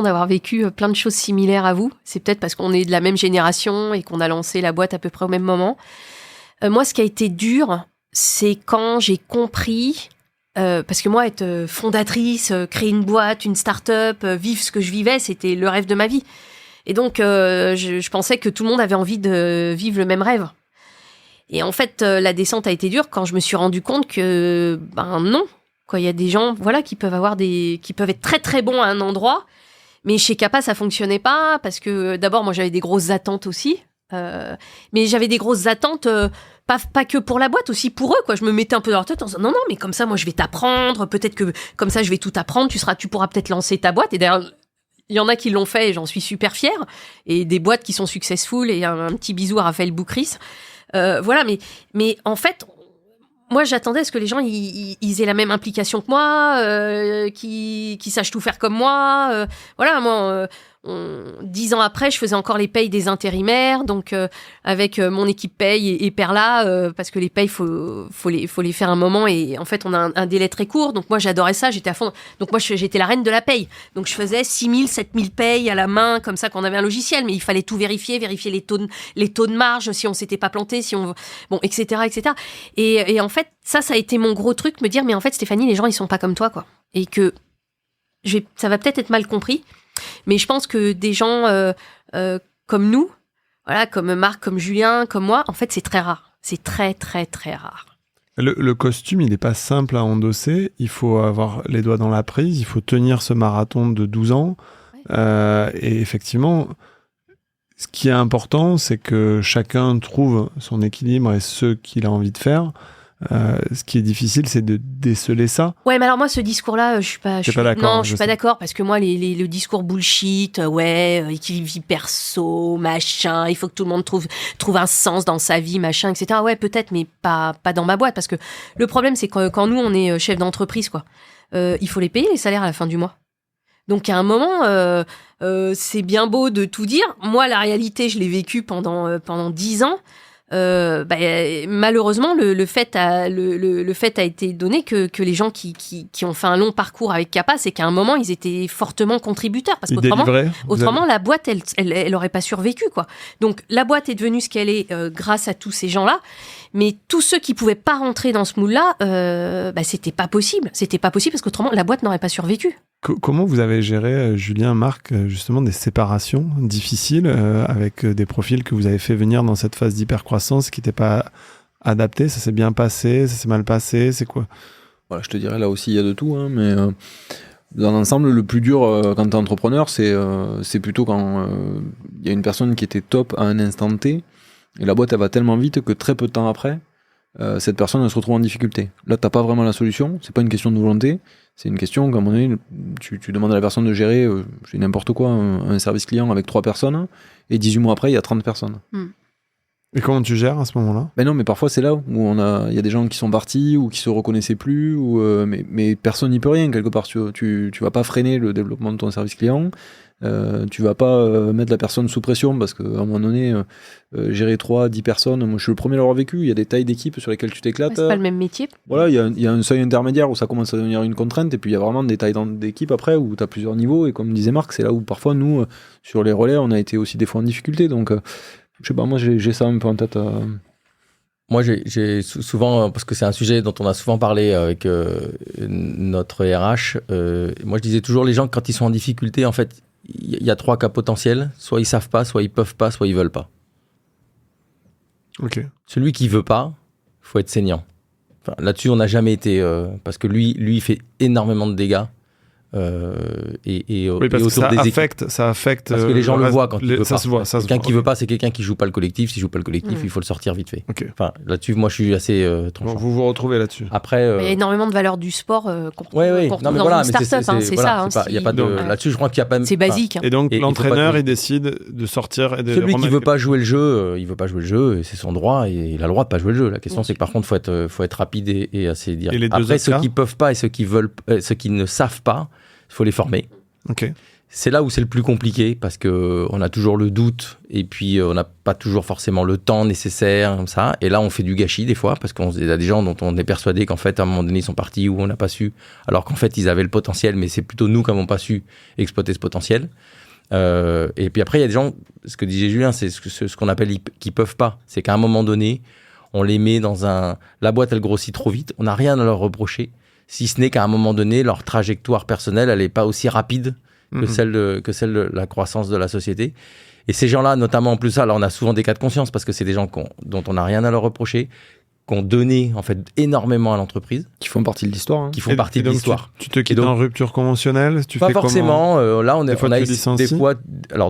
d'avoir vécu plein de choses similaires à vous. C'est peut-être parce qu'on est de la même génération et qu'on a lancé la boîte à peu près au même moment. Moi, ce qui a été dur, c'est quand j'ai compris, parce que moi, être fondatrice, créer une boîte, une start-up, vivre ce que je vivais, c'était le rêve de ma vie. Et donc, je pensais que tout le monde avait envie de vivre le même rêve. Et en fait, la descente a été dure quand je me suis rendu compte que, non. Quoi, il y a des gens, qui peuvent être très très bons à un endroit, mais chez Kappa ça fonctionnait pas parce que d'abord moi j'avais des grosses attentes aussi, mais j'avais des grosses attentes pas que pour la boîte, aussi pour eux quoi. Je me mettais un peu dans leur tête en disant non mais comme ça moi je vais t'apprendre, peut-être que comme ça je vais tout apprendre, tu pourras peut-être lancer ta boîte. Et d'ailleurs il y en a qui l'ont fait et j'en suis super fière, et des boîtes qui sont successful, et un petit bisou à Raphaël Boukris. Mais en fait, moi, j'attendais à ce que les gens ils aient la même implication que moi, qui sachent tout faire comme moi. 10 ans après, je faisais encore les payes des intérimaires, donc avec mon équipe paye et Perla, parce que les payes, faut les faire un moment, et en fait, on a un délai très court. Donc moi, j'adorais ça, j'étais à fond. Donc moi, j'étais la reine de la paye. Donc je faisais 6 000, 7 000 payes à la main, comme ça, quand on avait un logiciel, mais il fallait tout vérifier les taux de marge, si on s'était pas planté, etc., etc. Et en fait, ça a été mon gros truc, me dire, mais en fait, Stéphanie, les gens, ils sont pas comme toi, quoi. Et que ça va peut-être être mal compris, mais je pense que des gens comme nous, comme Marc, comme Julien, comme moi, en fait, c'est très rare. C'est très, très, très rare. Le costume, il n'est pas simple à endosser. Il faut avoir les doigts dans la prise. Il faut tenir ce marathon de 12 ans. Ouais. Et effectivement, ce qui est important, c'est que chacun trouve son équilibre et ce qu'il a envie de faire. Ce qui est difficile, c'est de déceler ça. Ouais, mais alors moi, ce discours-là, je suis pas d'accord. Non, je suis pas d'accord, parce que moi, le discours bullshit, équilibre vie perso, machin, il faut que tout le monde trouve un sens dans sa vie, machin, etc. Ouais, peut-être, mais pas dans ma boîte, parce que le problème, c'est que quand nous, on est chef d'entreprise, quoi, il faut les payer les salaires à la fin du mois. Donc à un moment, c'est bien beau de tout dire. Moi, la réalité, je l'ai vécue pendant 10 ans. Malheureusement le fait a été donné que les gens qui ont fait un long parcours avec Kappa, c'est qu'à un moment ils étaient fortement contributeurs, parce qu'autrement la boîte elle aurait pas survécu, quoi. Donc la boîte est devenue ce qu'elle est grâce à tous ces gens-là, mais tous ceux qui pouvaient pas rentrer dans ce moule-là, c'était pas possible parce qu'autrement la boîte n'aurait pas survécu. Comment vous avez géré, Julien, Marc, justement des séparations difficiles avec des profils que vous avez fait venir dans cette phase d'hypercroissance qui n'étaient pas adaptés? Ça s'est bien passé? Ça s'est mal passé? C'est quoi? Voilà, je te dirais, là aussi, il y a de tout, hein, mais dans l'ensemble, le plus dur quand tu es entrepreneur, c'est plutôt quand il y a une personne qui était top à un instant T, et la boîte, elle va tellement vite que très peu de temps après, cette personne, elle se retrouve en difficulté. Là, tu n'as pas vraiment la solution, c'est pas une question de volonté. C'est une question, comme on est, tu demandes à la personne de gérer, je dis n'importe quoi, un service client avec 3 personnes, et 18 mois après, il y a 30 personnes. Et comment tu gères à ce moment-là? Ben non, mais parfois c'est là où il y a des gens qui sont partis, ou qui se reconnaissaient plus, mais personne n'y peut rien, quelque part. Tu vas pas freiner le développement de ton service client, tu vas pas mettre la personne sous pression, parce qu'à un moment donné, gérer 10 personnes, moi je suis le premier à l'avoir vécu, il y a des tailles d'équipe sur lesquelles tu t'éclates. C'est pas le même métier. Voilà, il y a un seuil intermédiaire où ça commence à devenir une contrainte, et puis il y a vraiment des tailles d'équipe après où tu as plusieurs niveaux, et comme disait Marc, c'est là où parfois nous, sur les relais, on a été aussi des fois en difficulté, donc je sais pas, moi j'ai ça un peu en tête. Moi, j'ai souvent, parce que c'est un sujet dont on a souvent parlé avec notre RH, moi je disais toujours, les gens, quand ils sont en difficulté, en fait, il y a 3 cas potentiels. Soit ils savent pas, soit ils peuvent pas, soit ils veulent pas. Ok. Celui qui veut pas, faut être saignant. Enfin, là-dessus, on n'a jamais été... parce que lui, il fait énormément de dégâts. Et oui, parce autour que des ça affecte parce que les gens le voient quand il veut ça pas. se voit, quelqu'un qui veut pas, c'est quelqu'un qui joue pas le collectif. S'il joue pas le collectif, il faut le sortir vite fait. Okay. Enfin, là-dessus, moi, je suis assez tranchant. Bon, vous vous retrouvez là-dessus. Après, il y a énormément de valeurs du sport qu'on retrouve non, mais dans voilà, une start-up, c'est voilà, ça. Il y a pas de là-dessus, je crois qu'il y a pas. C'est basique. Et donc l'entraîneur, il décide de sortir et de. Celui qui veut pas jouer le jeu, il veut pas jouer le jeu, et c'est son droit, et il a le droit de pas jouer le jeu. La question, c'est que par contre, faut être rapide et assez direct. Après, ceux qui peuvent pas et ceux qui veulent, ceux qui ne savent pas, il faut les former. Ok. C'est là où c'est le plus compliqué parce qu'on a toujours le doute et puis on n'a pas toujours forcément le temps nécessaire comme ça. Et là, on fait du gâchis des fois parce qu'il y a des gens dont on est persuadé qu'en fait, à un moment donné, ils sont partis ou on n'a pas su, alors qu'en fait, ils avaient le potentiel, mais c'est plutôt nous qui n'avons pas su exploiter ce potentiel. Et puis après, il y a des gens, ce que disait Julien, c'est ce qu'on appelle qui peuvent pas. C'est qu'à un moment donné, on les met dans la boîte, elle grossit trop vite. On n'a rien à leur reprocher, si ce n'est qu'à un moment donné, leur trajectoire personnelle, elle n'est pas aussi rapide que celle de la croissance de la société. Et ces gens-là, notamment en plus, là, on a souvent des cas de conscience parce que c'est des gens dont on n'a rien à leur reprocher, qui ont donné en fait énormément à l'entreprise, qui font partie de l'histoire. Qui font partie de l'histoire. Tu te quittes en rupture conventionnelle, tu pas fais forcément. Là, on a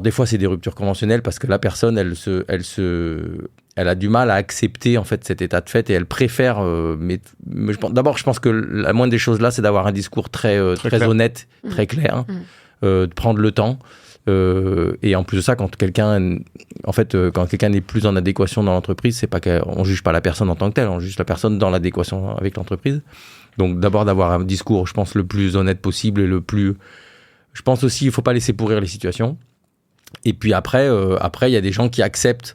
des fois, c'est des ruptures conventionnelles parce que la personne, elle a du mal à accepter en fait cet état de fait et elle préfère. Mais je pense que la moindre des choses là, c'est d'avoir un discours très honnête, très clair, de prendre le temps. Et en plus de ça, quand quelqu'un n'est plus en adéquation dans l'entreprise, c'est pas qu'on juge pas la personne en tant que telle, on juge la personne dans l'adéquation avec l'entreprise. Donc d'abord d'avoir un discours, je pense, le plus honnête possible et le plus. Je pense aussi, il faut pas laisser pourrir les situations. Et puis après, il y a des gens qui acceptent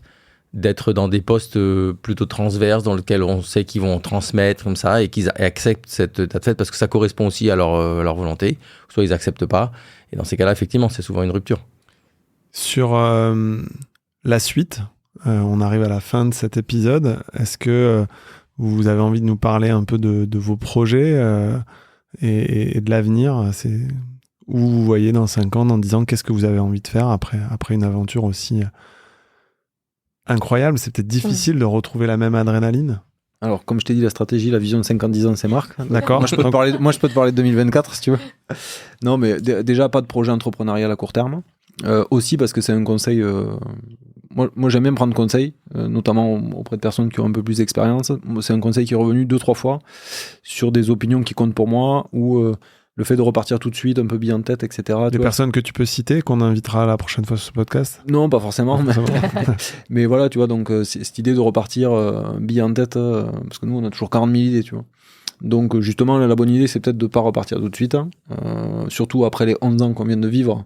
d'être dans des postes plutôt transverses dans lesquels on sait qu'ils vont transmettre comme ça et qu'ils acceptent cette état de fait parce que ça correspond aussi à leur volonté. Soit ils acceptent pas. Et dans ces cas-là, effectivement, c'est souvent une rupture. Sur la suite, on arrive à la fin de cet épisode. Est-ce que vous avez envie de nous parler un peu de vos projets et de l'avenir? C'est où vous voyez dans 5 ans, dans 10 ans, qu'est-ce que vous avez envie de faire après une aventure aussi incroyable? C'est peut-être difficile de retrouver la même adrénaline. Alors, comme je t'ai dit, la stratégie, la vision de 50-10 ans, c'est Marc. D'accord. Moi, je peux te parler de 2024, si tu veux. Non, mais déjà, pas de projet entrepreneurial à court terme. Aussi parce que c'est un conseil... Moi, j'aime bien prendre conseil, notamment auprès de personnes qui ont un peu plus d'expérience. C'est un conseil qui est revenu 2-3 fois sur des opinions qui comptent pour moi ou... le fait de repartir tout de suite, un peu bien en tête, etc. Des personnes que tu peux citer, qu'on invitera la prochaine fois sur ce podcast? Non, pas forcément. Mais voilà, tu vois, donc cette idée de repartir bien en tête, parce que nous, on a toujours 40 000 idées, tu vois. Donc justement, la bonne idée, c'est peut-être de ne pas repartir tout de suite. Surtout après les 11 ans qu'on vient de vivre,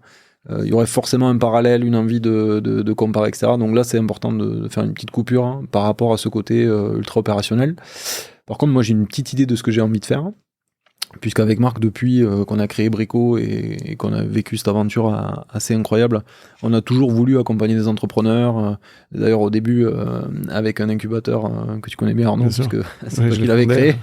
il y aurait forcément un parallèle, une envie de comparer, etc. Donc là, c'est important de faire une petite coupure par rapport à ce côté ultra opérationnel. Par contre, moi, j'ai une petite idée de ce que j'ai envie de faire. Puisqu'avec Marc, depuis qu'on a créé Brico et qu'on a vécu cette aventure assez incroyable, on a toujours voulu accompagner des entrepreneurs. D'ailleurs, au début, avec un incubateur que tu connais bien, Arnaud, parce que c'est toi qui l'avais créé.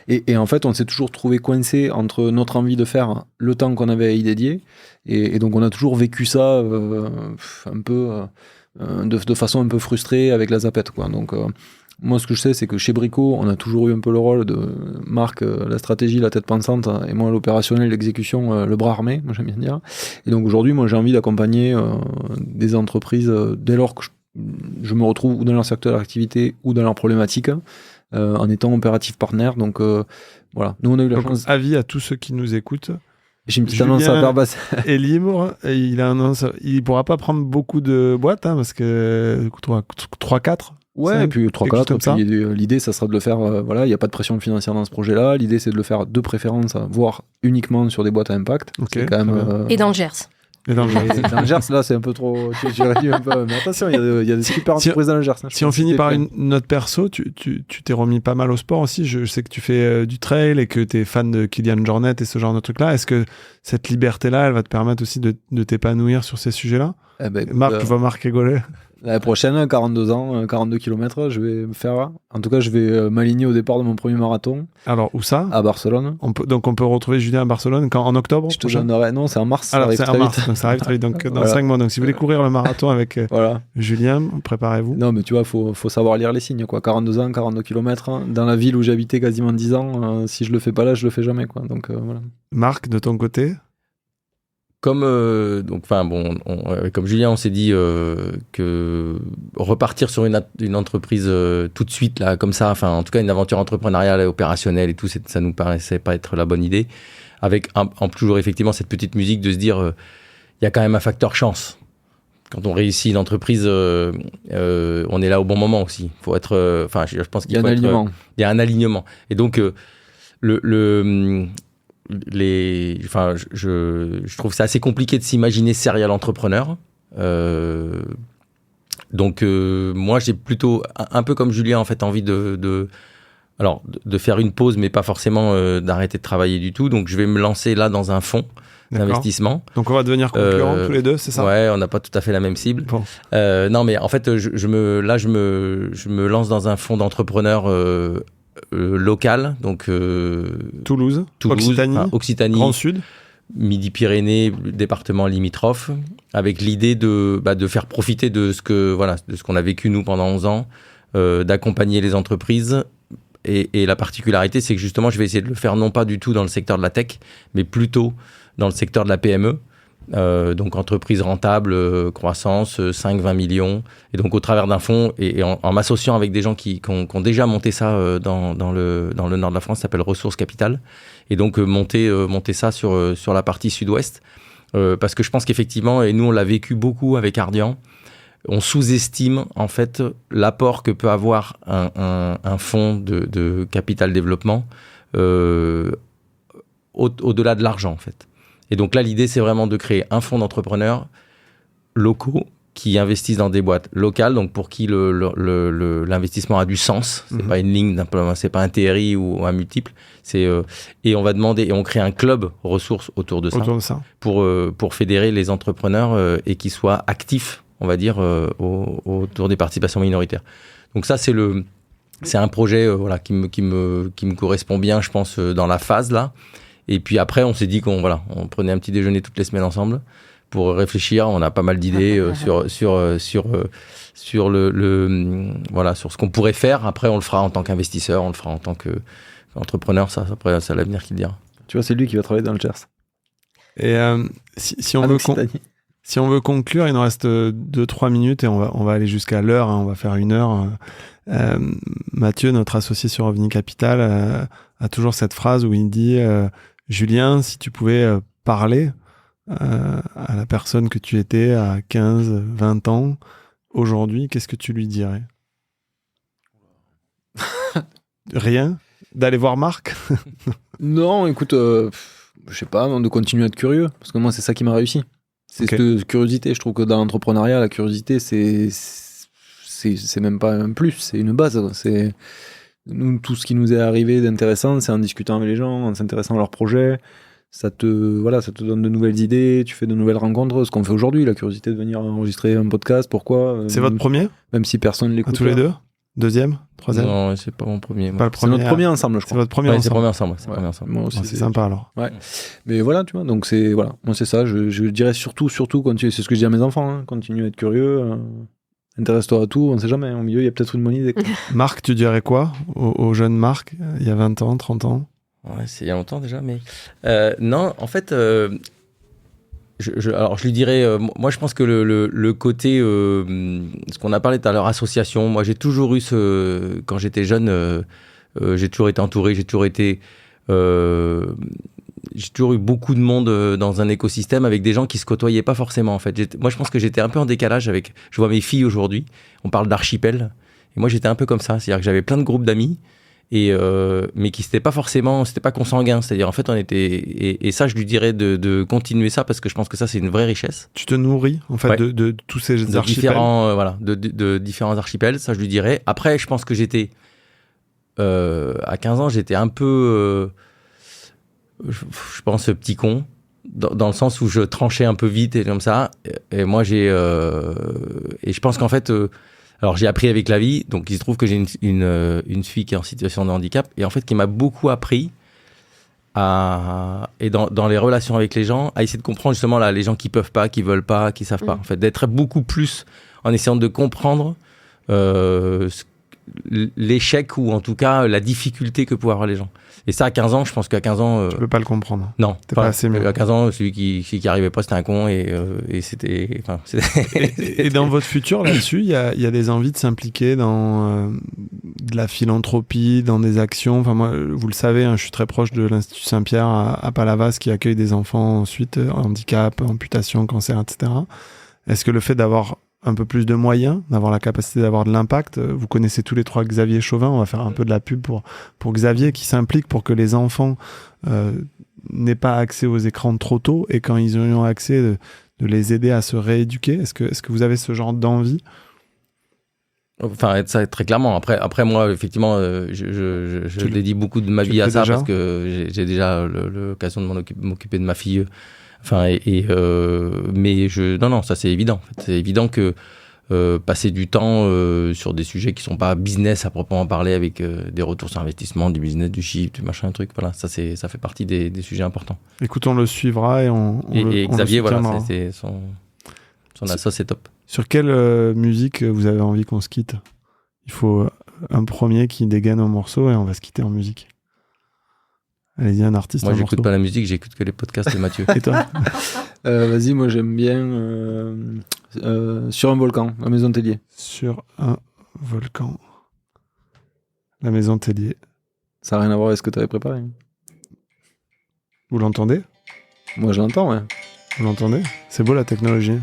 Et en fait, on s'est toujours trouvé coincé entre notre envie de faire le temps qu'on avait à y dédier. Et donc, on a toujours vécu ça un peu de façon un peu frustrée avec la zapette, quoi. Donc... moi, ce que je sais, c'est que chez Brico, on a toujours eu un peu le rôle de Marc, la stratégie, la tête pensante, et moi, l'opérationnel, l'exécution, le bras armé, moi, j'aime bien dire. Et donc, aujourd'hui, moi, j'ai envie d'accompagner des entreprises dès lors que je me retrouve ou dans leur secteur d'activité ou dans leurs problématiques, en étant opératif partenaire. Donc, voilà. Nous, on a eu la chance... Avis à tous ceux qui nous écoutent. J'ai une petite annonce à faire passer. Est libre, et il pourra pas prendre beaucoup de boîtes, parce que 3-4. Ouais, et puis 3-4, l'idée, ça sera de le faire, voilà, il n'y a pas de pression financière dans ce projet-là. L'idée, c'est de le faire de préférence, voire uniquement sur des boîtes à impact. Okay, quand même, et dans le Gers. Dans le Gers, là, c'est un peu trop... Tu réduis un peu, mais attention, il y a des super entreprises dans le Gers. Si on finit par une note perso, tu t'es remis pas mal au sport aussi. Je sais que tu fais du trail et que tu es fan de Kylian Jornet et ce genre de trucs-là. Est-ce que cette liberté-là, elle va te permettre aussi de t'épanouir sur ces sujets-là? Marc, va Marc rigoler. La prochaine, 42 ans, 42 km, je vais faire... En tout cas, je vais m'aligner au départ de mon premier marathon. Alors, où ça? À Barcelone. Donc, on peut retrouver Julien à Barcelone en octobre? Je te donnerai... Non, c'est en mars. Alors, c'est en mars, donc ça arrive très vite. Donc, dans 5 mois. Donc, si vous voulez courir le marathon avec Julien, préparez-vous. Non, mais tu vois, faut savoir lire les signes, quoi. 42 ans, 42 km, dans la ville où j'habitais quasiment 10 ans, si je le fais pas là, je le fais jamais, quoi. Donc, voilà. Marc, de ton côté? Comme comme Julien, on s'est dit que repartir sur une entreprise tout de suite là, comme ça, en tout cas une aventure entrepreneuriale et opérationnelle et tout, ça nous paraissait pas être la bonne idée. Avec toujours effectivement cette petite musique de se dire, il y a quand même un facteur chance. Quand on réussit une entreprise, on est là au bon moment aussi. Faut être, je pense qu'il y a un alignement. Et donc je trouve ça assez compliqué de s'imaginer serial entrepreneur. Donc moi j'ai plutôt un peu comme Julien en fait envie de faire une pause, mais pas forcément d'arrêter de travailler du tout. Donc je vais me lancer là dans un fonds d'investissement. Donc on va devenir concurrents tous les deux, c'est ça? Ouais, on n'a pas tout à fait la même cible. Bon. Non, mais en fait je me lance dans un fonds d'entrepreneurs local, donc Toulouse, Occitanie, Grand Sud, Midi-Pyrénées, département limitrophe, avec l'idée de faire profiter de ce qu'on a vécu nous pendant 11 ans, d'accompagner les entreprises. Et la particularité, c'est que justement, je vais essayer de le faire non pas du tout dans le secteur de la tech, mais plutôt dans le secteur de la PME. Donc entreprise rentable, croissance, 5-20 millions. Et donc au travers d'un fonds, et en m'associant avec des gens qui ont déjà monté ça dans le nord de la France, ça s'appelle Ressources Capital. Et donc monter ça sur la partie sud-ouest. Parce que je pense qu'effectivement, et nous on l'a vécu beaucoup avec Ardian, on sous-estime en fait l'apport que peut avoir un fonds de capital développement au-delà de l'argent en fait. Et donc là, l'idée, c'est vraiment de créer un fonds d'entrepreneurs locaux qui investissent dans des boîtes locales, donc pour qui l'investissement a du sens. C'est pas une ligne, c'est pas un TRI ou un multiple. Et on va demander, et on crée un club ressources autour de ça. Pour fédérer les entrepreneurs et qu'ils soient actifs, on va dire, autour des participations minoritaires. Donc ça, c'est un projet qui me correspond bien, je pense, dans la phase là. Et puis après, on s'est dit qu'on prenait un petit déjeuner toutes les semaines ensemble pour réfléchir. On a pas mal d'idées sur sur ce qu'on pourrait faire. Après, on le fera en tant qu'investisseur, on le fera en tant qu'entrepreneur. Ça, après, c'est l'avenir qui le dira. Tu vois, c'est lui qui va travailler dans le Gers. Et si on veut conclure, il nous reste 2-3 minutes et on va aller jusqu'à l'heure. On va faire 1 heure. Mathieu, notre associé sur Ovni Capital, a toujours cette phrase où il dit Julien, si tu pouvais parler à la personne que tu étais à 15, 20 ans, aujourd'hui, qu'est-ce que tu lui dirais? Rien? D'aller voir Marc? Non, écoute, je sais pas, de continuer à être curieux, parce que moi, c'est ça qui m'a réussi. C'est cette curiosité. Je trouve que dans l'entrepreneuriat, la curiosité, c'est même pas un plus, c'est une base. C'est nous, tout ce qui nous est arrivé d'intéressant, c'est en discutant avec les gens, en s'intéressant à leurs projets. Ça te donne de nouvelles idées, tu fais de nouvelles rencontres. Ce qu'on fait aujourd'hui, la curiosité de venir enregistrer un podcast, pourquoi C'est votre premier? Même si personne ne l'écoute. À tous les deux? Deuxième? Troisième? Non, c'est pas mon premier. Pas le premier. C'est notre premier ensemble, je crois. C'est votre premier ensemble. C'est le premier ensemble. C'est premier ensemble. Moi aussi, c'est sympa alors. Ouais. Mais voilà, tu vois, donc c'est voilà, moi c'est ça. Je dirais surtout continuer. C'est ce que je dis à mes enfants. Hein, continue à être curieux. Intéresse-toi à tout. On ne sait jamais. Au milieu, il y a peut-être une bonne idée. Marc, tu dirais quoi au jeune Marc, il y a 20 ans, 30 ans? Ouais, c'est il y a longtemps déjà, mais non, en fait, alors je lui dirais, moi je pense que le côté, ce qu'on a parlé tout à l'heure, association, moi j'ai toujours eu quand j'étais jeune, j'ai toujours été entouré, j'ai toujours eu beaucoup de monde dans un écosystème avec des gens qui se côtoyaient pas forcément en fait. Moi je pense que j'étais un peu en décalage avec, je vois mes filles aujourd'hui, on parle d'archipel, et moi j'étais un peu comme ça, c'est-à-dire que j'avais plein de groupes d'amis, mais qui c'était pas consanguin, c'est-à-dire en fait on était, et ça je lui dirais de continuer ça parce que je pense que ça c'est une vraie richesse. Tu te nourris en fait de tous ces archipels, de différents archipels, ça je lui dirais. Après je pense que j'étais à 15 ans j'étais un peu je pense petit con dans le sens où je tranchais un peu vite et comme ça, et moi et je pense qu'en fait alors j'ai appris avec la vie, donc il se trouve que j'ai une fille qui est en situation de handicap et en fait qui m'a beaucoup appris et dans les relations avec les gens, à essayer de comprendre justement là les gens qui peuvent pas, qui veulent pas, qui savent pas, en fait d'être beaucoup plus en essayant de comprendre l'échec ou en tout cas la difficulté que peuvent avoir les gens. Et ça à 15 ans, je pense qu'à 15 ans... Tu peux pas le comprendre. Non. T'es pas assez mieux. À 15 ans, celui qui arrivait pas, c'était un con et c'était... Et dans votre futur, là-dessus, il y a des envies de s'impliquer dans de la philanthropie, dans des actions. Enfin, moi, vous le savez, hein, je suis très proche de l'Institut Saint-Pierre à Palavas qui accueille des enfants ensuite, handicap, amputation, cancer, etc. Est-ce que le fait d'avoir un peu plus de moyens, d'avoir la capacité d'avoir de l'impact. Vous connaissez tous les trois Xavier Chauvin, on va faire un peu de la pub pour Xavier qui s'implique pour que les enfants n'aient pas accès aux écrans trop tôt et quand ils y ont accès, de les aider à se rééduquer. Est-ce que vous avez ce genre d'envie ? Enfin, ça, très clairement. Après moi, effectivement, je dédie beaucoup de ma vie à ça parce que j'ai déjà l'occasion de m'occuper de ma fille. Enfin, mais non, ça c'est évident. En fait. C'est évident que passer du temps sur des sujets qui sont pas business à proprement parler, avec des retours sur investissement, du business, du chiffre, du machin, truc. Voilà, ça fait partie des sujets importants. Écoute, on le suivra et on Xavier, le voilà, c'est son assaut, c'est top. Sur quelle musique vous avez envie qu'on se quitte ? Il faut un premier qui dégaine un morceau et on va se quitter en musique. Allez-y, un artiste. Moi, j'écoute pas la musique, j'écoute que les podcasts de Mathieu. Et toi ? Vas-y, moi j'aime bien Sur un volcan, la Maison Tellier. Sur un volcan, la Maison Tellier. Ça n'a rien à voir avec ce que tu avais préparé. Vous l'entendez ? Moi je l'entends, ouais. Vous l'entendez ? C'est beau la technologie.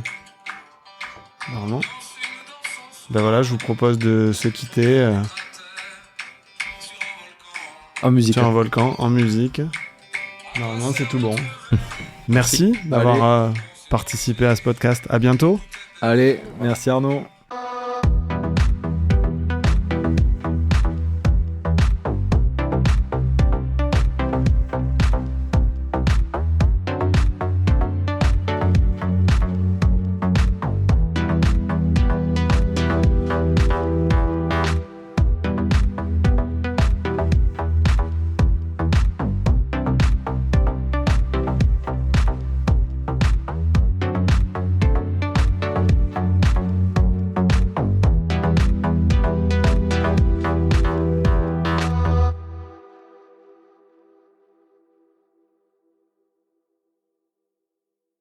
Normalement. Ben voilà, je vous propose de se quitter En musique. sur un volcan, en musique. Normalement, c'est tout bon. Merci d'avoir participé à ce podcast. À bientôt. Allez, merci Arnaud.